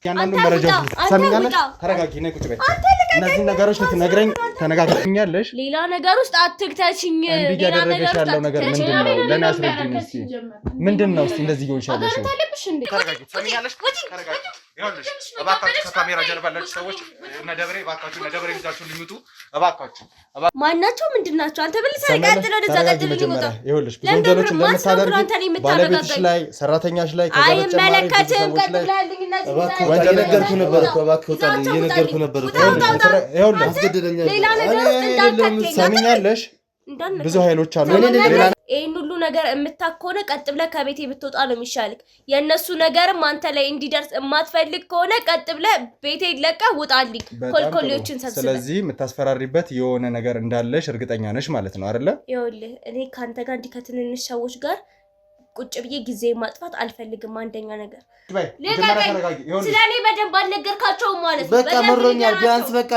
ያንዳንዱ መረጃ ሰምኛለሽ። ተረጋጊ፣ ነይ ቁጭ በይ። እነዚህ ነገሮች ልትነግረኝ ተነጋግረኛለሽ። ሌላ ነገር ውስጥ አትክተሽኝ። ሌላ ነገር ያለው ነገር ምንድነው? ለኔ አስረጅኝ እስቲ። ምንድነው እስቲ እንደዚህ ይሆንሻለሽ? ተረጋጊ፣ ሰምኛለሽ። ተረጋጊ። ይኸውልሽ እባካችሁ ከካሜራ ጀርባ ያላችሁ ሰዎች እነ ደብሬ እባካችሁ እነ ደብሬ ይዛችሁ ልምጡ እባካችሁ። ማናቸው ምንድናቸው? አንተ ብልሰ ቀጥሎ ወደዛ ቀጥሎ ሊሞታ ይኸውልሽ ብዙ ወንጀሎች እንደምታደርጊ ባለቤትሽ ላይ ሰራተኛሽ ላይ ከዛ አይመለከትም። ቀጥላለኝ እነዚህ ወንጀል ነገርኩህ ነበር እኮ እባክህ ውጣልኝ። እየነገርኩህ ነበር እኮ ይኸውልሽ አስገድለኛል። ሌላ ነገር እንዳታከኝ ሰምኛለሽ። ብዙ ኃይሎች አሉ። ይሄን ሁሉ ነገር የምታክ ከሆነ ቀጥ ብለህ ከቤቴ ብትወጣ ነው የሚሻልክ። የእነሱ ነገርም አንተ ላይ እንዲደርስ የማትፈልግ ከሆነ ቀጥ ብለህ ቤቴ ለቀህ ውጣልኝ። ኮልኮሌዎችን ሰብስበህ። ስለዚህ የምታስፈራሪበት የሆነ ነገር እንዳለሽ እርግጠኛ ነሽ ማለት ነው አይደለ? ይኸውልህ እኔ ከአንተ ጋር እንዲህ ከትንንሽ ሰዎች ጋር ቁጭ ብዬ ጊዜ ማጥፋት አልፈልግም። አንደኛ ነገር ስለኔ በደንብ አልነገርካቸውም ማለት ነው። በቃ መሮኛል። ቢያንስ በቃ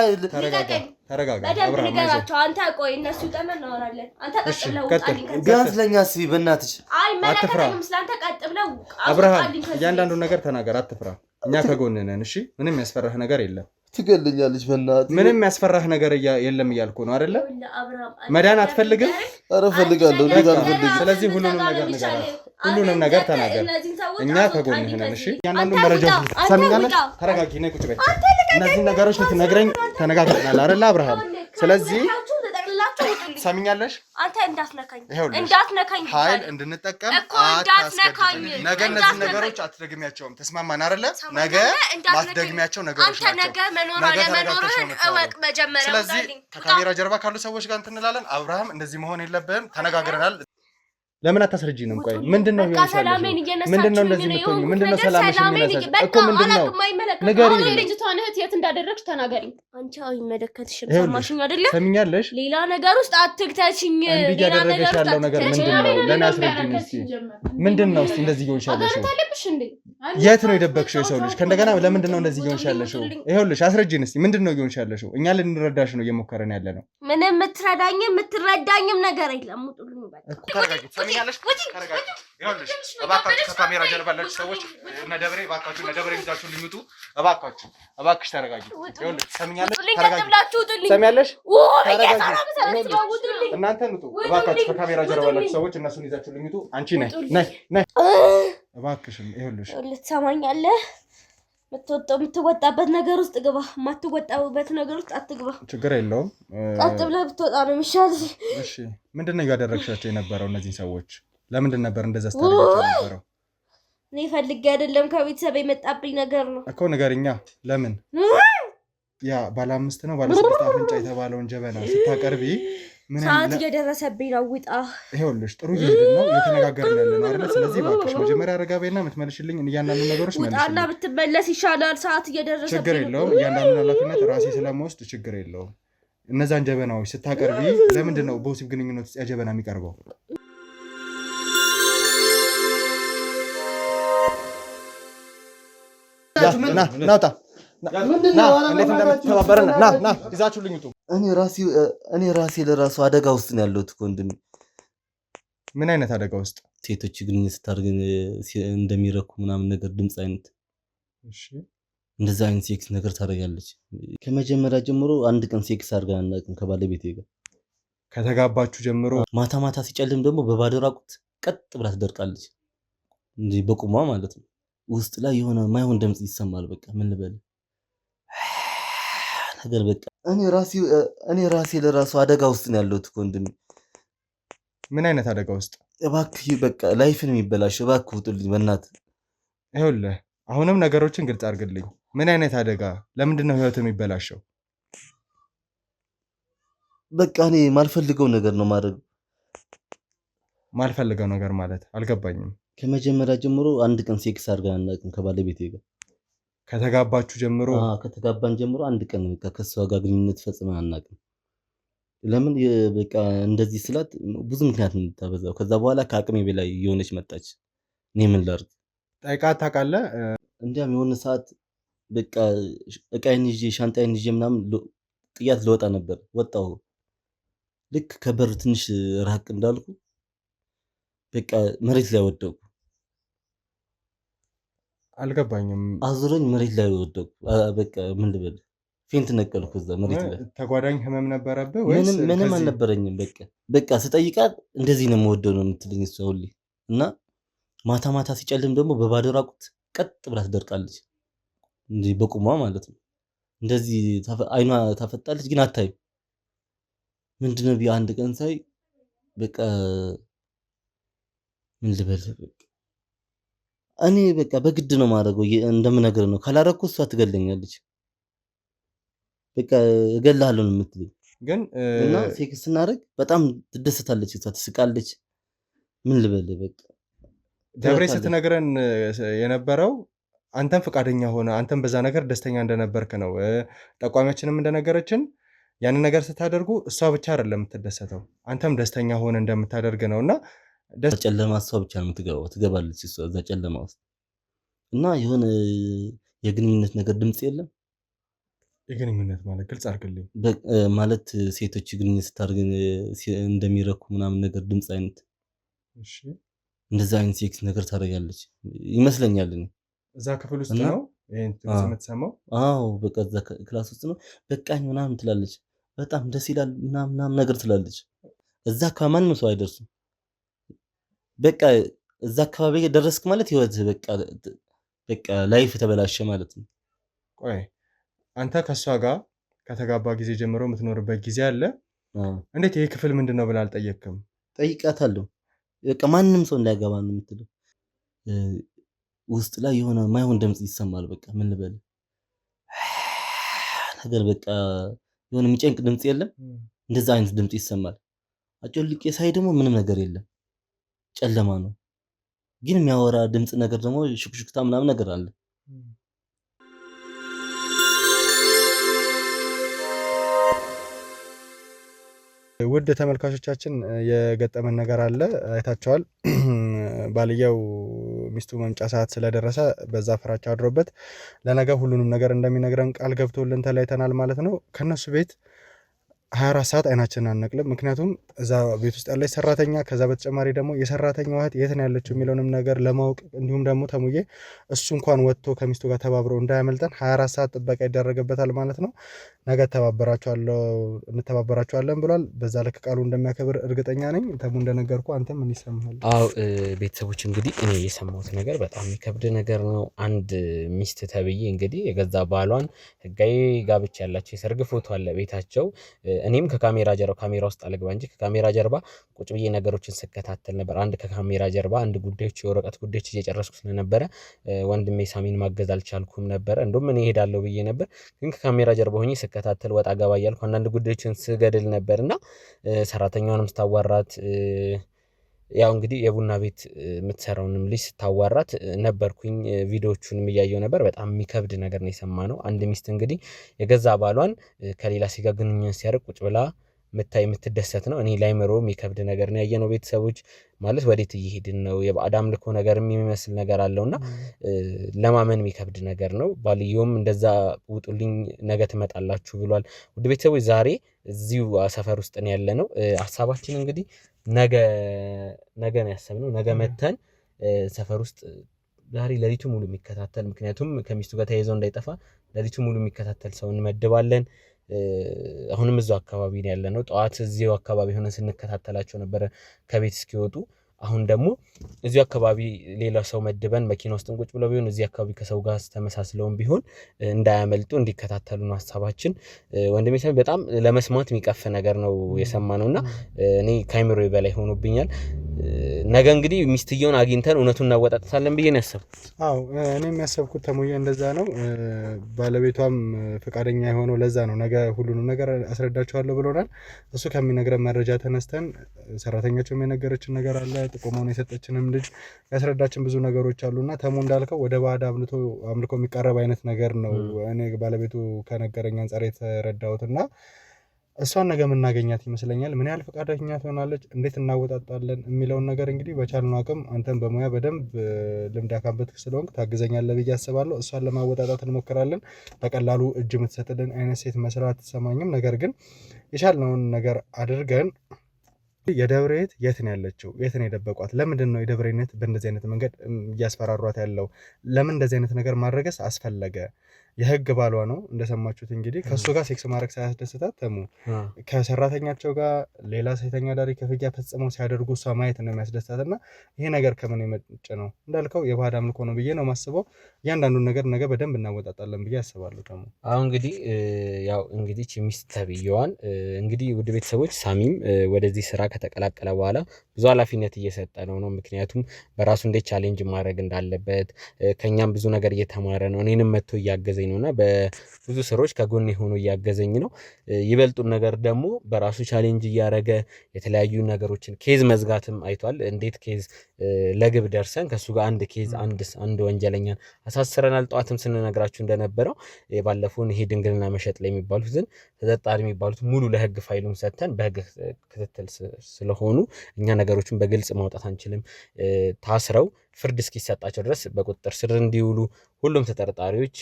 ተረጋጋ። በደንብ ንገራቸው። አንተ ቆይ እነሱ ጠመን እናወራለን። አንተ ቀጥ ብለው ውጣልኝ። ቢያንስ ለኛ አስቢ በእናትሽ። አይ መለከተኝም ስላንተ ቀጥ ብለው አብርሃም፣ እያንዳንዱ ነገር ተናገር፣ አትፍራ። እኛ ከጎንህ ነን። እሺ ምንም ያስፈራህ ነገር የለም። ትገልኛለሽ በእናትህ። ምንም ያስፈራህ ነገር የለም እያልኩ ነው አይደለ? መዳን አትፈልግም? ኧረ እፈልጋለሁ። እንዴት አልፈልግም? ስለዚህ ሁሉንም ነገር ንገራ፣ ሁሉንም ነገር ተናገር። እኛ ከጎንህ ነን። እሺ እያንዳንዱ መረጃዎች ሰምኛለሽ። ተረጋጊ፣ ነይ ቁጭ በይ። እነዚህ ነገሮች ልትነግረኝ ተነጋግረናል አይደለ አብርሃም? ስለዚህ ሰምኛለሽ። አንተ እንዳትነካኝ ኃይል እንድንጠቀም አታስገድደኝ። ነገ እነዚህ ነገሮች አትደግሚያቸውም። ተስማማን አይደለ? ነገ ማትደግሚያቸው ነገሮች ናቸው። ነገ መኖርህን እወቅ መጀመሪያ። ስለዚህ ከካሜራ ጀርባ ካሉ ሰዎች ጋር እንትን እንላለን። አብርሃም እንደዚህ መሆን የለብህም። ተነጋግረናል። ለምን አታስረጂንም? ቆይ ምንድነው ይሆንሻል? ምንድነው እንደዚህ የምትሆኚ? ምንድነው ሰላምሽ የሚነሳሽ እኮ ምንድነው? ንገሪኝ። ልጅቷን እህት የት እንዳደረግሽ ተናገሪኝ። አንቺ አይመለከትሽም። ሰማሽኝ አይደለ? ሰሚኛለሽ? ሌላ ነገር ውስጥ አትክተሽኝ። እንዲህ ያደረገሽ ያለው ነገር ምንድነው? ለኔ አስረጂኝ እስቲ። ምንድነው እስቲ እንደዚህ ይሆንሻለሽ? የት ነው የደበቅሽው የሰው ልጅ? ከእንደገና ለምንድነው እንደዚህ ይሆንሻለሽ? ይኸውልሽ አስረጂኝ እስቲ። ምንድነው ይሆንሻለሽ? እኛ ልንረዳሽ ነው እየሞከረን ያለ ነው። ምንም የምትረዳኝም ነገር የለም። ሙጡልኝ በቃ ሰሚኛለሽ? ተረጋጊ። ይኸውልሽ እባካችሁ ከካሜራ ጀርባ ያላችሁ ሰዎች እነ ደብሬ እባካችሁ እነ ደብሬ ይዛችሁ ልምጡ እባካችሁ። እባክሽ ተረጋጊ። ይኸውልሽ ሰሚኛለሽ? ተረጋጊ። ሰሚያለሽ? እናንተ እንጡ እባካችሁ ከካሜራ ጀርባ ያላችሁ ሰዎች እነሱን ይዛችሁ ልምጡ። አንቺ ነይ እባክሽን። ይኸውልሽ ልትሰማኛለህ? የምትወጣበት ነገር ውስጥ ግባ፣ የማትወጣበት ነገር ውስጥ አትግባ። ችግር የለውም። ቀጥ ብለህ ብትወጣ ነው የሚሻልህ። እሺ ምንድነው እያደረግሻቸው የነበረው? እነዚህ ሰዎች ለምንድን ነበር እንደዛ ስታደርጋቸው የነበረው? እኔ ፈልጌ አይደለም፣ ከቤተሰብ የመጣብኝ ነገር ነው እኮ። ንገሪኛ። ለምን ያ ባለ 5 ነው ባለ 6 አፍንጫ የተባለውን ጀበና ስታቀርቢ ሰዓት እየደረሰብኝ ነው። ውጣ። ይኸውልሽ ጥሩ እየሄድን ነው፣ እየተነጋገርን ያለ ነው አይደል? ስለዚህ እባክሽ መጀመሪያ አረጋቤና የምትመልሽልኝ እያንዳንዱ ነገሮች መልሽልኝ። ውጣና ብትመለስ ይሻላል። ሰዓት እየደረሰብኝ። ችግር የለውም። እያንዳንዱን ኃላፊነት ራሴ ስለምወስድ ችግር የለውም። እነዛን ጀበናዎች ስታቀርቢ ለምንድን ነው በወሲብ ግንኙነት ውስጥ ያ ጀበና የሚቀርበው? ናውጣ እንዴት እንደምትተባበረን ና ይዛችሁልኝ ውጡ። እኔ ራሴ ለራሱ አደጋ ውስጥ ነው ያለሁት እኮ ወንድሜ። ምን አይነት አደጋ ውስጥ? ሴቶች ግንኙነት ስታደርግ እንደሚረኩ ምናምን ነገር ድምፅ አይነት። እሺ እንደዛ አይነት ሴክስ ነገር ታደርጋለች። ከመጀመሪያ ጀምሮ አንድ ቀን ሴክስ አድርገን አናውቅም ከባለቤቴ ጋር። ከተጋባችሁ ጀምሮ ማታ ማታ ሲጨልም ደግሞ በባዶ ራቁት ቀጥ ብላ ትደርቃለች። እንዴ በቁሟ ማለት ነው። ውስጥ ላይ የሆነ ማይሆን ድምፅ ይሰማል። በቃ ምን ልበል ነገር በቃ እኔ ራሴ ለራሱ አደጋ ውስጥ ነው ያለሁት እኮ ወንድሜ። ምን አይነት አደጋ ውስጥ? እባክህ በቃ ላይፍን የሚበላሽ እባክህ ውጡልኝ በእናትህ። ይኸውልህ አሁንም ነገሮችን ግልጽ አድርግልኝ። ምን አይነት አደጋ? ለምንድን ነው ህይወት የሚበላሸው? በቃ እኔ ማልፈልገው ነገር ነው ማድረግ። ማልፈልገው ነገር ማለት አልገባኝም። ከመጀመሪያ ጀምሮ አንድ ቀን ሴክስ አድርገን አናውቅም ከባለቤቴ ጋር። ከተጋባችሁ ጀምሮ? ከተጋባን ጀምሮ አንድ ቀን በቃ ከሷ ጋር ግንኙነት ፈጽመን አናውቅም። ለምን በቃ እንደዚህ ስላት ብዙ ምክንያት ነው የምታበዛው። ከዛ በኋላ ከአቅሜ በላይ የሆነች መጣች። እኔ ምን ላድርግ? ጠይቃት ታውቃለህ? እንዲያም የሆነ ሰዓት በቃ እቃዬን ይዤ ሻንጣዬን ይዤ ምናምን ጥያት ልወጣ ነበር። ወጣሁ። ልክ ከበር ትንሽ ራቅ እንዳልኩ በቃ መሬት ላይ ወደቁ። አልገባኝም። አዙረኝ መሬት ላይ ወደቁ። በቃ ምን ልበል ፌንት ነቀልኩ እዛ መሬት ላይ። ተጓዳኝ ህመም ነበረብህ ወይስ? ምንም አልነበረኝም። በቃ ስጠይቃት እንደዚህ ነው የምወደው ነው የምትለኝ እሷ ሁሌ። እና ማታ ማታ ሲጨልም ደግሞ በባዶ ራቁት ቀጥ ብላ ትደርቃለች፣ እንዲህ በቁሟ ማለት ነው። እንደዚህ አይኗ ታፈጣለች ግን አታይም። ምንድነው አንድ ቀን ሳይ በቃ ምን ልበል እኔ በቃ በግድ ነው ማድረገው እንደምነግር ነው። ካላረኩ እሷ ትገለኛለች። በቃ እገላለሁ ነው የምትለኝ። ግን እና ሴክስ ስናደርግ በጣም ትደሰታለች፣ እሷ ትስቃለች። ምን ልበል በቃ ደብሬ ስትነግረን የነበረው አንተም ፈቃደኛ ሆነ አንተም በዛ ነገር ደስተኛ እንደነበርክ ነው። ጠቋሚያችንም እንደነገረችን ያንን ነገር ስታደርጉ እሷ ብቻ አይደለም የምትደሰተው አንተም ደስተኛ ሆነ እንደምታደርግ ነውና ጨለማ እሷ ብቻ ነው የምትገባው፣ ትገባለች እሷ እዛ ጨለማ ውስጥ። እና የሆነ የግንኙነት ነገር ድምጽ የለም። የግንኙነት ማለት ግልጽ አድርግልኝ። ማለት ሴቶች ግንኙነት ስታደርግ እንደሚረኩ ምናምን ነገር ድምጽ አይነት። እሺ እንደዛ አይነት ሴክስ ነገር ታደርጋለች ይመስለኛል። እዛ ክፍል ውስጥ ነው ይሄን የምትሰማው? አዎ በቃ እዛ ክላስ ውስጥ ነው። በቃኝ ምናምን ትላለች፣ በጣም ደስ ይላል ምናምን ነገር ትላለች። እዛ ከማንም ሰው አይደርስም። በቃ እዛ አካባቢ ደረስክ ማለት ህይወት በቃ ላይፍ ተበላሸ ማለት ነው። ቆይ አንተ ከሷ ጋር ከተጋባ ጊዜ ጀምሮ የምትኖርበት ጊዜ አለ። እንዴት ይሄ ክፍል ምንድነው ብለህ አልጠየቅክም? ጠይቃታለሁ። በቃ ማንም ሰው እንዳይገባ ነው የምትለው። ውስጥ ላይ የሆነ ማይሆን ድምጽ ይሰማል። በቃ ምን ልበል ነገር በቃ የሆነ የሚጨንቅ ድምጽ የለም፣ እንደዛ አይነት ድምጽ ይሰማል። አጮልቄ ሳይ ደግሞ ምንም ነገር የለም፣ ጨለማ ነው። ግን የሚያወራ ድምጽ ነገር ደግሞ ሹክሹክታ ምናምን ነገር አለ። ውድ ተመልካቾቻችን የገጠመን ነገር አለ፣ አይታቸዋል። ባልየው ሚስቱ መምጫ ሰዓት ስለደረሰ በዛ ፍራቻ አድሮበት ለነገ ሁሉንም ነገር እንደሚነግረን ቃል ገብቶልን ተለያይተናል ማለት ነው። ከነሱ ቤት 24 ሰዓት አይናችንን አንነቅልም። ምክንያቱም እዛ ቤት ውስጥ ያለች ሰራተኛ፣ ከዛ በተጨማሪ ደግሞ የሰራተኛዋ እህት የት ነው ያለችው የሚለውንም ነገር ለማወቅ እንዲሁም ደግሞ ተሙዬ እሱ እንኳን ወጥቶ ከሚስቱ ጋር ተባብሮ እንዳያመልጠን 24 ሰዓት ጥበቃ ይደረግበታል ማለት ነው። ነገ እንተባበራቸዋለን ብሏል። በዛ ልክ ቃሉ እንደሚያከብር እርግጠኛ ነኝ። ተሙ እንደነገርኩ አንተ ምን ይሰማሃል? አዎ ቤተሰቦች እንግዲህ እኔ የሰማሁት ነገር በጣም የሚከብድ ነገር ነው። አንድ ሚስት ተብዬ እንግዲህ የገዛ ባሏን ህጋዊ ጋብቻ ያላቸው የሰርግ ፎቶ አለ ቤታቸው። እኔም ከካሜራ ውስጥ አልገባ እንጂ ከካሜራ ጀርባ ቁጭ ብዬ ነገሮችን ስከታተል ነበር። አንድ ከካሜራ ጀርባ አንድ ጉዳዮች የወረቀት ጉዳዮች እየጨረስኩ ስለነበረ ወንድሜ ሳሚን ማገዝ አልቻልኩም ነበር። እንደውም እኔ እሄዳለሁ ብዬ ነበር፣ ግን ከካሜራ ጀርባ ሆኜ ስከታተል ወጣ ገባ እያልኩ አንዳንድ ጉዳዮችን ስገድል ነበርና ሰራተኛዋንም ስታዋራት ያው እንግዲህ የቡና ቤት የምትሰራውንም ልጅ ስታዋራት ነበርኩኝ። ቪዲዮቹንም እያየሁ ነበር። በጣም የሚከብድ ነገር ነው የሰማነው። አንድ ሚስት እንግዲህ የገዛ ባሏን ከሌላ ሲጋ ግንኙነት ሲያደርግ ቁጭ ብላ የምትደሰት ነው። እኔ ላይምሮ የሚከብድ ነገር ነው ያየነው። ቤተሰቦች ማለት ወዴት እየሄድን ነው? የባዕድ አምልኮ ነገር የሚመስል ነገር አለውና ለማመን የሚከብድ ነገር ነው። ባልየውም እንደዛ ውጡልኝ ነገ ትመጣላችሁ ብሏል። ውድ ቤተሰቦች ዛሬ እዚሁ ሰፈር ውስጥ ነው ያለነው። ሀሳባችን እንግዲህ ነገ ነው ያሰብነው። ነገ መተን ሰፈር ውስጥ ዛሬ ሌሊቱ ሙሉ የሚከታተል ምክንያቱም ከሚስቱ ጋር ተያይዘው እንዳይጠፋ ሌሊቱ ሙሉ የሚከታተል ሰው እንመድባለን። አሁንም እዛው አካባቢ ነው ያለነው። ጠዋት እዚሁ አካባቢ ሆነን ስንከታተላቸው ነበር ከቤት እስኪወጡ። አሁን ደግሞ እዚሁ አካባቢ ሌላ ሰው መድበን መኪና ውስጥ ቁጭ ብለው ቢሆን እዚህ አካባቢ ከሰው ጋር ተመሳስለውም ቢሆን እንዳያመልጡ እንዲከታተሉ ነው ሀሳባችን። ወንድሜ ሳሚ በጣም ለመስማት የሚቀፍ ነገር ነው የሰማነውና እኔ ከአይምሮዬ በላይ ሆኖብኛል። ነገ እንግዲህ ሚስትየውን አግኝተን እውነቱን እናወጣጣታለን ብዬ ነው ያሰብኩት። አዎ እኔም ያሰብኩት ተሙዬ እንደዛ ነው። ባለቤቷም ፈቃደኛ የሆነው ለዛ ነው። ነገ ሁሉንም ነገር አስረዳቸዋለሁ ብሎናል። እሱ ከሚነግረን መረጃ ተነስተን ሰራተኛቸውም የነገረችን ነገር አለ፣ ጥቆማውን የሰጠችንም ልጅ ያስረዳችን ብዙ ነገሮች አሉና ተሙ እንዳልከው ወደ ባዕድ አምልኮ የሚቃረብ አይነት ነገር ነው እኔ ባለቤቱ ከነገረኝ አንጻር የተረዳሁትና እሷን ነገ የምናገኛት ይመስለኛል። ምን ያህል ፈቃደኛ ትሆናለች፣ እንዴት እናወጣጣለን የሚለውን ነገር እንግዲህ በቻልነው አቅም አንተን በሙያ በደንብ ልምድ ያካበትክ ስለሆንክ ታግዘኛለህ ብዬ አስባለሁ። እሷን ለማወጣጣት እንሞክራለን። በቀላሉ እጅ የምትሰጥልን አይነት ሴት መስራት አትሰማኝም። ነገር ግን የቻልነውን ነገር አድርገን የደብሬት የት ነው ያለችው? የት ነው የደበቋት? ለምንድን ነው የደብሬነት በእንደዚህ አይነት መንገድ እያስፈራሯት ያለው? ለምን እንደዚህ አይነት ነገር ማድረግስ አስፈለገ? የህግ ባሏ ነው እንደሰማችሁት። እንግዲህ ከሱ ጋር ሴክስ ማድረግ ሳያስደስታት ተሙ ከሰራተኛቸው ጋር ሌላ ሴተኛ ዳሪ ክፍያ ፈጽመው ሲያደርጉ እሷ ማየት ነው የሚያስደስታት። እና ይሄ ነገር ከምን የመጭ ነው? እንዳልከው የባዕድ አምልኮ ነው ብዬ ነው ማስበው። እያንዳንዱን ነገር ነገ በደንብ እናወጣጣለን ብዬ አስባለሁ። ተሙ አሁን እንግዲህ ያው እንግዲህ ሚስት ተብዬዋን እንግዲህ ውድ ቤተሰቦች ሳሚም ወደዚህ ስራ ከተቀላቀለ በኋላ ብዙ ኃላፊነት እየሰጠ ነው። ምክንያቱም በራሱ እንዴት ቻሌንጅ ማድረግ እንዳለበት ከኛም ብዙ ነገር እየተማረ ነው። እኔንም መጥቶ እያገዘኝ ነውና በብዙ ስራዎች ከጎን ሆኖ እያገዘኝ ነው። ይበልጡን ነገር ደግሞ በራሱ ቻሌንጅ እያደረገ የተለያዩ ነገሮችን ኬዝ መዝጋትም አይቷል። እንዴት ኬዝ ለግብ ደርሰን ከሱ ጋር አንድ ኬዝ አንድ ወንጀለኛን አሳስረናል። ጠዋትም ስንነግራችሁ እንደነበረው ባለፈውን ይሄ ድንግልና መሸጥ ላይ የሚባሉትን ተጠርጣሪ የሚባሉት ሙሉ ለህግ ፋይሉን ሰጥተን በህግ ክትትል ስለሆኑ እኛ ነገሮችን በግልጽ ማውጣት አንችልም። ታስረው ፍርድ እስኪሰጣቸው ድረስ በቁጥጥር ስር እንዲውሉ ሁሉም ተጠርጣሪዎች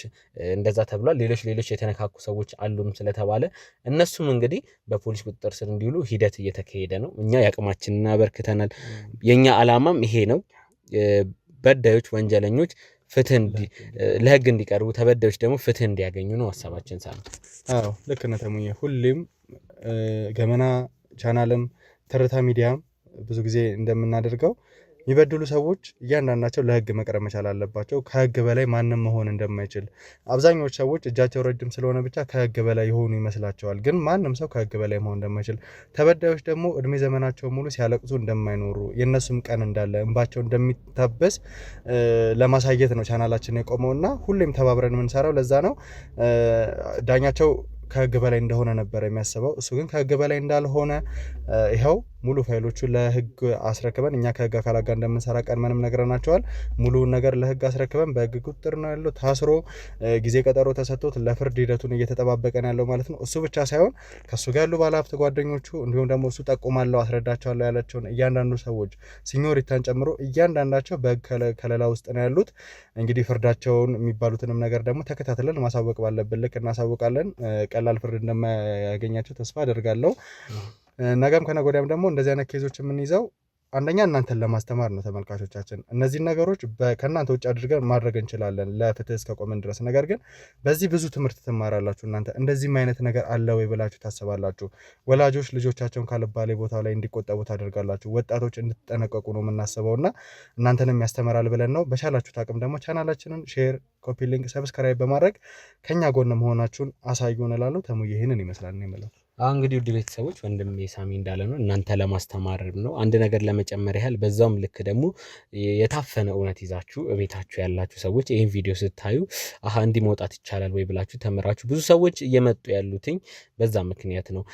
እንደዛ ተብሏል። ሌሎች የተነካኩ ሰዎች አሉም ስለተባለ እነሱም እንግዲህ በፖሊስ ቁጥጥር ስር እንዲውሉ ሂደት እየተካሄደ ነው። እኛ ያቅማችንን አበርክተናል። የኛ አላማም ይሄ ነው። በዳዮች፣ ወንጀለኞች ፍትህ ለህግ እንዲቀርቡ፣ ተበዳዮች ደግሞ ፍትህ እንዲያገኙ ነው ሀሳባችን። ሳለ አዎ ልክ ነህ ተሙዬ። ሁሌም ገመና ቻናልም ትርታ ሚዲያም ብዙ ጊዜ እንደምናደርገው የሚበድሉ ሰዎች እያንዳንዳቸው ለህግ መቅረብ መቻል አለባቸው። ከህግ በላይ ማንም መሆን እንደማይችል አብዛኞቹ ሰዎች እጃቸው ረጅም ስለሆነ ብቻ ከህግ በላይ የሆኑ ይመስላቸዋል። ግን ማንም ሰው ከህግ በላይ መሆን እንደማይችል፣ ተበዳዮች ደግሞ እድሜ ዘመናቸው ሙሉ ሲያለቅሱ እንደማይኖሩ፣ የእነሱም ቀን እንዳለ እንባቸው እንደሚታበስ ለማሳየት ነው ቻናላችን የቆመውና ሁሌም ተባብረን የምንሰራው ለዛ ነው። ዳኛቸው ከህግ በላይ እንደሆነ ነበር የሚያስበው። እሱ ግን ከህግ በላይ እንዳልሆነ ይኸው ሙሉ ፋይሎቹን ለህግ አስረክበን እኛ ከህግ አካላት ጋር እንደምንሰራ ቀድመንም ነግረናቸዋል። ሙሉውን ነገር ለህግ አስረክበን በህግ ቁጥጥር ነው ያለው። ታስሮ ጊዜ ቀጠሮ ተሰጥቶት ለፍርድ ሂደቱን እየተጠባበቀ ነው ያለው ማለት ነው። እሱ ብቻ ሳይሆን ከሱ ጋር ያሉ ባለሀብት ጓደኞቹ እንዲሁም ደግሞ እሱ ጠቁማለሁ አስረዳቸዋለሁ ያላቸውን እያንዳንዱ ሰዎች ሲኞሪታን ጨምሮ እያንዳንዳቸው በህግ ከለላ ውስጥ ነው ያሉት። እንግዲህ ፍርዳቸውን የሚባሉትንም ነገር ደግሞ ተከታትለን ማሳወቅ ባለብን ልክ እናሳውቃለን። ቀላል ፍርድ እንደማያገኛቸው ተስፋ አደርጋለሁ። ነገም ከነገ ወዲያም ደግሞ እንደዚህ አይነት ኬዞች የምንይዘው አንደኛ እናንተን ለማስተማር ነው ተመልካቾቻችን። እነዚህን ነገሮች ከእናንተ ውጭ አድርገን ማድረግ እንችላለን ለፍትህ እስከቆመን ድረስ። ነገር ግን በዚህ ብዙ ትምህርት ትማራላችሁ። እናንተ እንደዚህም አይነት ነገር አለ ወይ ብላችሁ ታስባላችሁ። ወላጆች ልጆቻቸውን ካልባሌ ቦታ ላይ እንዲቆጠቡ ታደርጋላችሁ። ወጣቶች እንድትጠነቀቁ ነው የምናስበው እና እናንተንም ያስተምራል ብለን ነው። በቻላችሁት አቅም ደግሞ ቻናላችንን ሼር፣ ኮፒ ሊንክ፣ ሰብስክራይብ በማድረግ ከኛ ጎን መሆናችሁን አሳዩን እላለሁ። ተሙዬ ይህንን ይመስላል ነው የምለው። እንግዲህ ውድ ቤተሰቦች ወንድሜ ሳሚ እንዳለ ነው እናንተ ለማስተማር ነው። አንድ ነገር ለመጨመር ያህል በዛውም ልክ ደግሞ የታፈነ እውነት ይዛችሁ ቤታችሁ ያላችሁ ሰዎች ይህን ቪዲዮ ስታዩ እንዲህ መውጣት ይቻላል ወይ ብላችሁ ተምራችሁ ብዙ ሰዎች እየመጡ ያሉትኝ በዛ ምክንያት ነው።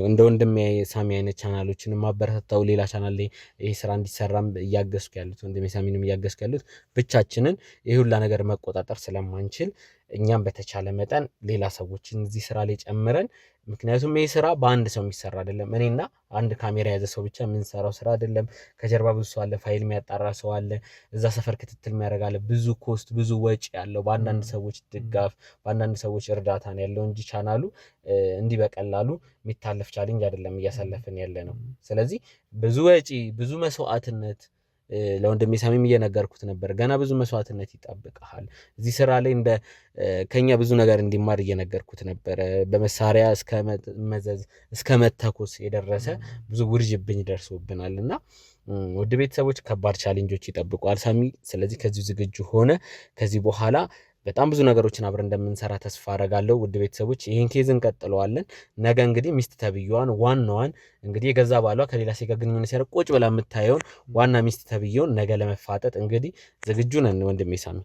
እንደ ወንድሜ ሳሚ አይነት ቻናሎችን ማበረታታው ሌላ ቻናል ላይ ይሄ ስራ እንዲሰራም እያገዝኩ ያሉት ወንድሜ ሳሚንም እያገዝኩ ያሉት ብቻችንን ይሄ ሁላ ነገር መቆጣጠር ስለማንችል እኛም በተቻለ መጠን ሌላ ሰዎችን እዚህ ስራ ላይ ጨምረን፣ ምክንያቱም ይህ ስራ በአንድ ሰው የሚሰራ አይደለም። እኔና አንድ ካሜራ የያዘ ሰው ብቻ የምንሰራው ስራ አይደለም። ከጀርባ ብዙ ሰው አለ፣ ፋይል የሚያጣራ ሰው አለ፣ እዛ ሰፈር ክትትል የሚያደርግ አለ። ብዙ ኮስት፣ ብዙ ወጪ ያለው በአንዳንድ ሰዎች ድጋፍ፣ በአንዳንድ ሰዎች እርዳታ ነው ያለው እንጂ ቻናሉ እንዲህ በቀላሉ የሚታለፍ ቻሌንጅ አይደለም እያሳለፍን ያለ ነው። ስለዚህ ብዙ ወጪ፣ ብዙ መስዋዕትነት ለወንድሜ ሳሚም እየነገርኩት ነበር። ገና ብዙ መስዋዕትነት ይጠብቃል እዚህ ስራ ላይ ከኛ ብዙ ነገር እንዲማር እየነገርኩት ነበረ። በመሳሪያ እስከ መዘዝ እስከ መተኮስ የደረሰ ብዙ ውርጅብኝ ደርሶብናል እና ውድ ቤተሰቦች ከባድ ቻሌንጆች ይጠብቋል ሳሚ። ስለዚህ ከዚህ ዝግጁ ሆነ ከዚህ በኋላ በጣም ብዙ ነገሮችን አብረን እንደምንሰራ ተስፋ አደርጋለሁ። ውድ ቤተሰቦች ይህን ኬዝ እንቀጥለዋለን። ነገ እንግዲህ ሚስት ተብዬዋን ዋናዋን እንግዲህ የገዛ ባሏ ከሌላ ሴት ጋር ግንኙነት ሲያደርግ ቁጭ ብላ የምታየውን ዋና ሚስት ተብዬውን ነገ ለመፋጠጥ እንግዲህ ዝግጁ ነን ወንድሜ ሳሚ።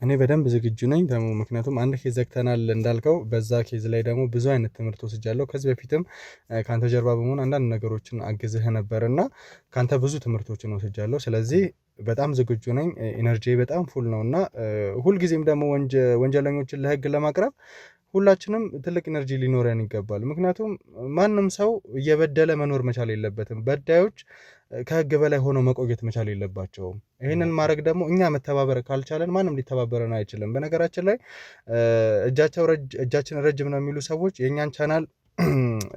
እኔ በደንብ ዝግጁ ነኝ ደግሞ ምክንያቱም አንድ ኬዝ ዘግተናል እንዳልከው፣ በዛ ኬዝ ላይ ደግሞ ብዙ አይነት ትምህርት ወስጃለሁ። ከዚህ በፊትም ከአንተ ጀርባ በመሆን አንዳንድ ነገሮችን አግዝህ ነበር እና ከአንተ ብዙ ትምህርቶችን ወስጃለሁ። ስለዚህ በጣም ዝግጁ ነኝ። ኢነርጂ በጣም ፉል ነው እና ሁልጊዜም ደግሞ ወንጀለኞችን ለህግ ለማቅረብ ሁላችንም ትልቅ ኢነርጂ ሊኖረን ይገባል። ምክንያቱም ማንም ሰው እየበደለ መኖር መቻል የለበትም። በዳዮች ከህግ በላይ ሆነው መቆየት መቻል የለባቸውም። ይህንን ማድረግ ደግሞ እኛ መተባበር ካልቻለን ማንም ሊተባበረን አይችልም። በነገራችን ላይ እጃችን ረጅም ነው የሚሉ ሰዎች የእኛን ቻናል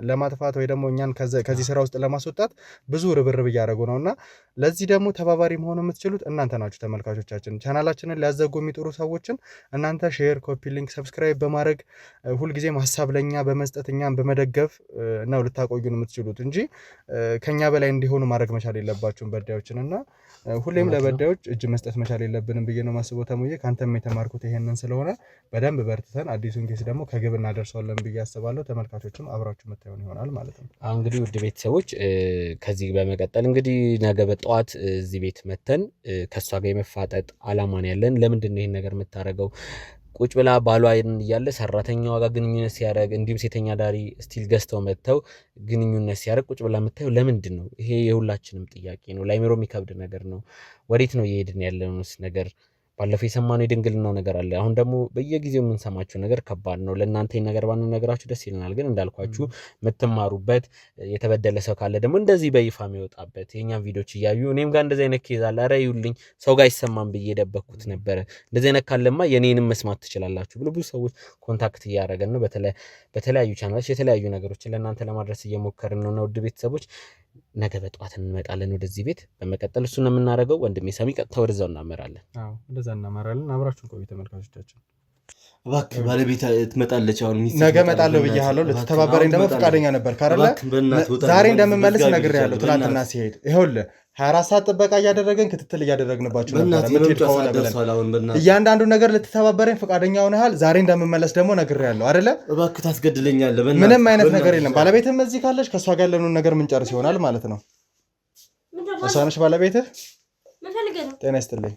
ለማጥፋት ወይ ደግሞ እኛን ከዚህ ስራ ውስጥ ለማስወጣት ብዙ ርብርብ እያደረጉ ነውና ለዚህ ደግሞ ተባባሪ መሆን የምትችሉት እናንተ ናችሁ ተመልካቾቻችን። ቻናላችንን ሊያዘጉ የሚጥሩ ሰዎችን እናንተ ሼር፣ ኮፒ ሊንክ፣ ሰብስክራይብ በማድረግ ሁልጊዜም ሀሳብ ለኛ በመስጠት እኛን በመደገፍ ነው ልታቆዩን የምትችሉት እንጂ ከኛ በላይ እንዲሆኑ ማድረግ መቻል የለባችሁም በዳዮችንና ሁሌም ለበዳዮች እጅ መስጠት መቻል የለብንም ብዬ ነው ማስበው። ተሙዬ ካንተም የተማርኩት ይሄንን ስለሆነ በደንብ በርትተን አዲሱን ኬስ ደግሞ ከግብ እናደርሰዋለን ብዬ አስባለሁ። ተመልካቾችም አብራችሁ መታየውን ይሆናል ማለት ነው። እንግዲህ ውድ ቤተሰቦች ከዚህ በመቀጠል እንግዲህ ነገ በጠዋት እዚህ ቤት መተን ከሷ ጋር የመፋጠጥ አላማን ያለን። ለምንድን ነው ይሄን ነገር የምታረገው? ቁጭ ብላ ባሏ እያለ ሰራተኛዋ ጋር ግንኙነት ሲያደርግ እንዲሁም ሴተኛ ዳሪ ስቲል ገዝተው መጥተው ግንኙነት ሲያደርግ ቁጭ ብላ የምታየው ለምንድን ነው? ይሄ የሁላችንም ጥያቄ ነው። ላይምሮ የሚከብድ ነገር ነው። ወዴት ነው እየሄድን ያለነውስ ነገር? ባለፈው የሰማነው የድንግልናው ነገር አለ። አሁን ደግሞ በየጊዜው የምንሰማቸው ነገር ከባድ ነው። ለእናንተ ይሄን ነገር ባንነግራችሁ ደስ ይለናል፣ ግን እንዳልኳችሁ የምትማሩበት የተበደለ ሰው ካለ ደግሞ እንደዚህ በይፋ የሚወጣበት የኛን ቪዲዮች እያዩ እኔም ጋር እንደዚህ አይነት ኬዝ አለ፣ ኧረ ይውልኝ ሰው ጋር አይሰማም ብዬ ደበኩት ነበረ፣ እንደዚህ አይነት ካለማ የኔንም መስማት ትችላላችሁ ብሎ ብዙ ሰዎች ኮንታክት እያደረገን ነው። በተለያዩ ቻናሎች የተለያዩ ነገሮችን ለእናንተ ለማድረስ እየሞከርን ነው። ውድ ቤተሰቦች ነገ በጠዋት እንመጣለን ወደዚህ ቤት። በመቀጠል እሱን ነው የምናደርገው። ወንድሜ ሳሚ ቀጥታ ወደዛው እናመራለን። እንደዛ እናመራለን። አብራችሁን ቆዩ ተመልካቾቻችን። እባክህ ባለቤት ትመጣለች። አሁን ነገ እመጣለሁ ብያለሁ። ልትተባበረኝ ደግሞ ፈቃደኛ ነበር ካረለ ዛሬ እንደምመለስ ነግሬያለሁ። ትናንትና ሲሄድ ይኸውልህ 24 ሰዓት ጥበቃ እያደረገን ክትትል እያደረግንባችሁ ነበር። ምትሄድ ከሆነ ብለን እያንዳንዱ ነገር ልትተባበረኝ ፈቃደኛ ሆነሃል። ዛሬ እንደምመለስ ደግሞ ነግሬያለሁ አይደለ? እባክህ ታስገድለኛለህ። ምንም አይነት ነገር የለም። ባለቤትም እዚህ ካለች ከእሷ ጋር ያለውን ነገር ምንጨርስ ይሆናል ማለት ነው። እሷ ነች ባለቤትህ። ጤና ይስጥልኝ።